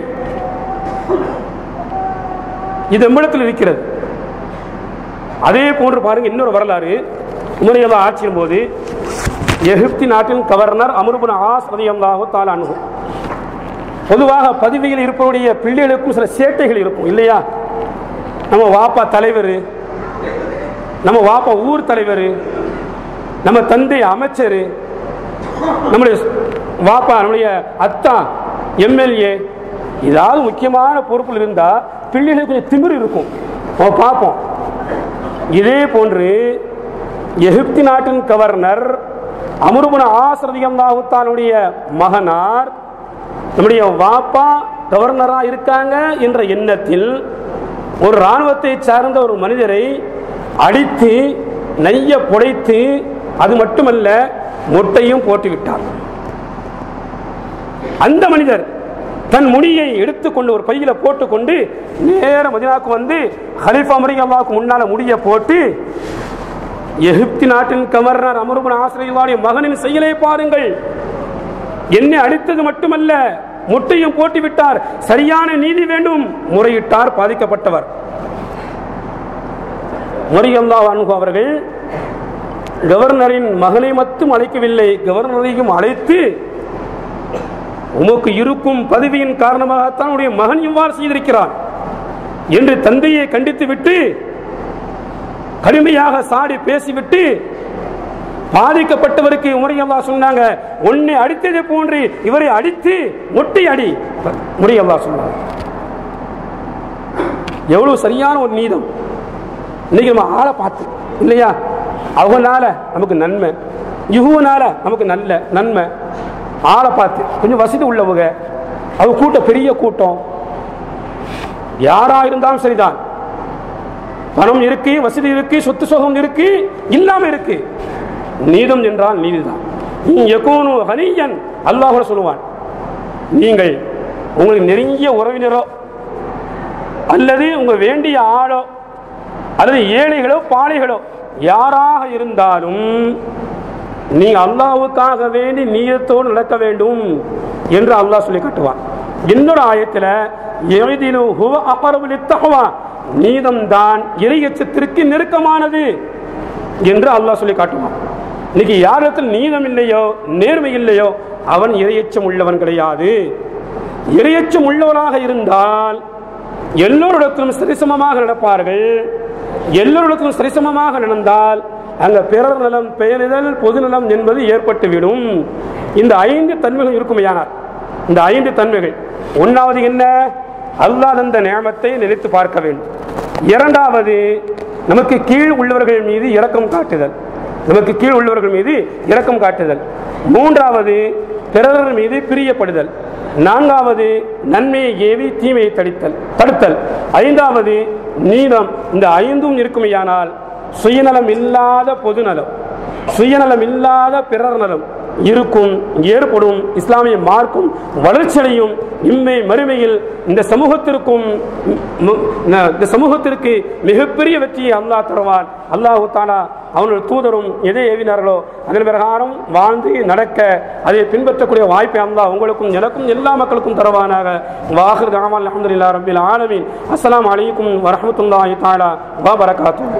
இது நம்மிடத்தில் இருக்கிறது. அதே போன்று பாருங்க, இன்னொரு வரலாறு. உமர் ரலியல்லாஹு ஆட்சியின் போது எகிப்து நாட்டின் கவர்னர் அம்ர் இப்னு ஆஸ் ரலியல்லாஹு தஆலா அன்ஹு, பொதுவாக பதவியில் இருப்பவருடைய பிள்ளைகளுக்கும் சில சேட்டைகள் இருக்கும் இல்லையா? நம்ம வாப்பா தலைவர், நம்ம வாப்பா ஊர் தலைவர், நம்ம தந்தை அமைச்சர், நம்முடைய வாப்பா நம்முடைய அத்தா எம்எல்ஏ, ஏதாவது முக்கியமான பொறுப்பில் இருந்தா பிள்ளைகளுக்கு கொஞ்சம் திமிரு இருக்கும், பார்ப்போம். இதே போன்று எகிப்து நாட்டின் கவர்னர் அம்ர் இப்னு ஆஸ் ரலியல்லாஹு தஆலாவுடைய மகனார் நம்முடைய வாப்பா கவர்னரா இருக்காங்க என்ற எண்ணத்தில் ஒரு இராணுவத்தை சார்ந்த ஒரு மனிதரை அடித்து நைய புடைத்து, அது மட்டுமல்ல மொட்டையும் போட்டுவிட்டார். அந்த மனிதர் தன் முடியை எடுத்துக்கொண்டு ஒரு பையில போட்டுக்கொண்டு நேர மதீனாவுக்கு வந்து கலீஃபா ரலியல்லாஹு முன்னால முடிய போட்டு, எகிப்து நாட்டின் கவர்னர் அம்ர் இப்னு ஆஸ் ரலியல்லாஹு மகனின் செயலை பாருங்கள், என்னை அடித்தது மட்டுமல்ல முட்டையும் போட்டு விட்டார், சரியான நீதி வேண்டும் முறையிட்டார் பாதிக்கப்பட்டவர். ரலியல்லாஹு அன்ஹு அவர்கள் கவர்னரின் மகனை மட்டும் அழைக்கவில்லை, கவர்னரையும் அழைத்து, உமக்கு இருக்கும் பதவியின் காரணமாகத்தான் உடைய மகன் இவ்வாறு செய்திருக்கிறான் என்று தந்தையை கண்டித்து விட்டு கடுமையாக சாடி பேசிவிட்டு பாதிக்கப்பட்டவருக்கு ரலியல்லாஹு சொன்னாங்க, உன்னை அடித்ததை போன்று இவரை அடித்து மொட்டை அடி. ரலியல்லாஹு சொன்னாங்க. எவ்வளவு சரியான ஒரு நீதம். இன்னைக்கு நம்ம ஆளை பார்த்து இல்லையா, அவனால நமக்கு நன்மை, யுகுவனால நமக்கு நல்ல நன்மை. ஆளை பார்த்து கொஞ்சம் வசதி உள்ளவங்க, அவங்க கூட்டம் பெரிய கூட்டம், யாரா இருந்தாலும் சரிதான், பணம் இருக்கு, வசதி இருக்கு, சொத்து சுகம் இருக்கு, இல்லாம இருக்கு, நீதம் என்றால் நீதிதான். அல்லாஹ் சொல்லுவான், நீங்கள் உங்களுக்கு நெருங்கிய உறவினரோ அல்லது உங்க வேண்டிய ஆளோ அல்லது ஏழைகளோ பாழைகளோ யாராக இருந்தாலும் நீங்க அல்லாஹ்வுக்காக வேண்டி நீயத்தோடு நடக்க வேண்டும் என்று அல்லாஹ் சொல்லி காட்டுவான். இன்னொரு ஆயத்தில் நீதம் தான் இறையச்சத்திற்கு நெருக்கமானது என்று அல்லாஹ் சொல்லி காட்டுவான். இன்னைக்கு யாரிடத்தில் நீதம் இல்லையோ நேர்மை இல்லையோ அவன் இறையச்சம் உள்ளவன் கிடையாது. இறையச்சம் உள்ளவராக இருந்தால் எல்லோரிடத்திலும் சரிசமமாக நடப்பார்கள். எல்லோரிடத்திலும் சரிசமமாக நடந்தால் அங்க பிறர் நலம், பெயரிதழ், பொதுநலம் என்பது ஏற்பட்டுவிடும். இந்த 5 தன்மைகள் இருக்குமையானார். இந்த 5 தன்மைகள், ஒன்றாவது என்ன, அல்லாஹ் அந்த நியமத்தை நினைத்து பார்க்க வேண்டும். இரண்டாவது, நமக்கு கீழ் உள்ளவர்கள் மீது இரக்கம் காட்டுதல், நமக்கு கீழ் உள்ளவர்கள் மீது இரக்கம் காட்டுதல். மூன்றாவது, பிறர் மீது பிரியப்படுதல். நான்காவது, நன்மையை ஏவி தீமையை தடுத்தல். ஐந்தாவது, நீதம். இந்த 5ம் இருக்குமையானால் சுயநலம் இல்லாத பொதுநலம், சுயநலம் இல்லாத பிறர் நலம் இருக்கும், ஏற்படும். இஸ்லாமிய மார்க்கும் வளர்ச்சியடையும். இம்மை மறுமையில் இந்த சமூகத்திற்கு மிகப்பெரிய வெற்றியை அல்லாஹ் தருவான். அல்லாஹ் தஆலா அவனுடைய தூதரும் எதை ஏவினார்களோ அதன் பிரகாரம் வாழ்ந்து நடக்க, அதை பின்பற்றக்கூடிய வாய்ப்பை அல்லாஹ் உங்களுக்கும் எனக்கும் எல்லா மக்களுக்கும் தருவானாக. வாஹிர் தஅவானா அல்ஹம்துலில்லாஹி ரப்பில் ஆலமீன். அஸ்ஸலாமு அலைக்கும் வரஹ்மத்துல்லாஹி தஆலா வ பரகாத்துஹு.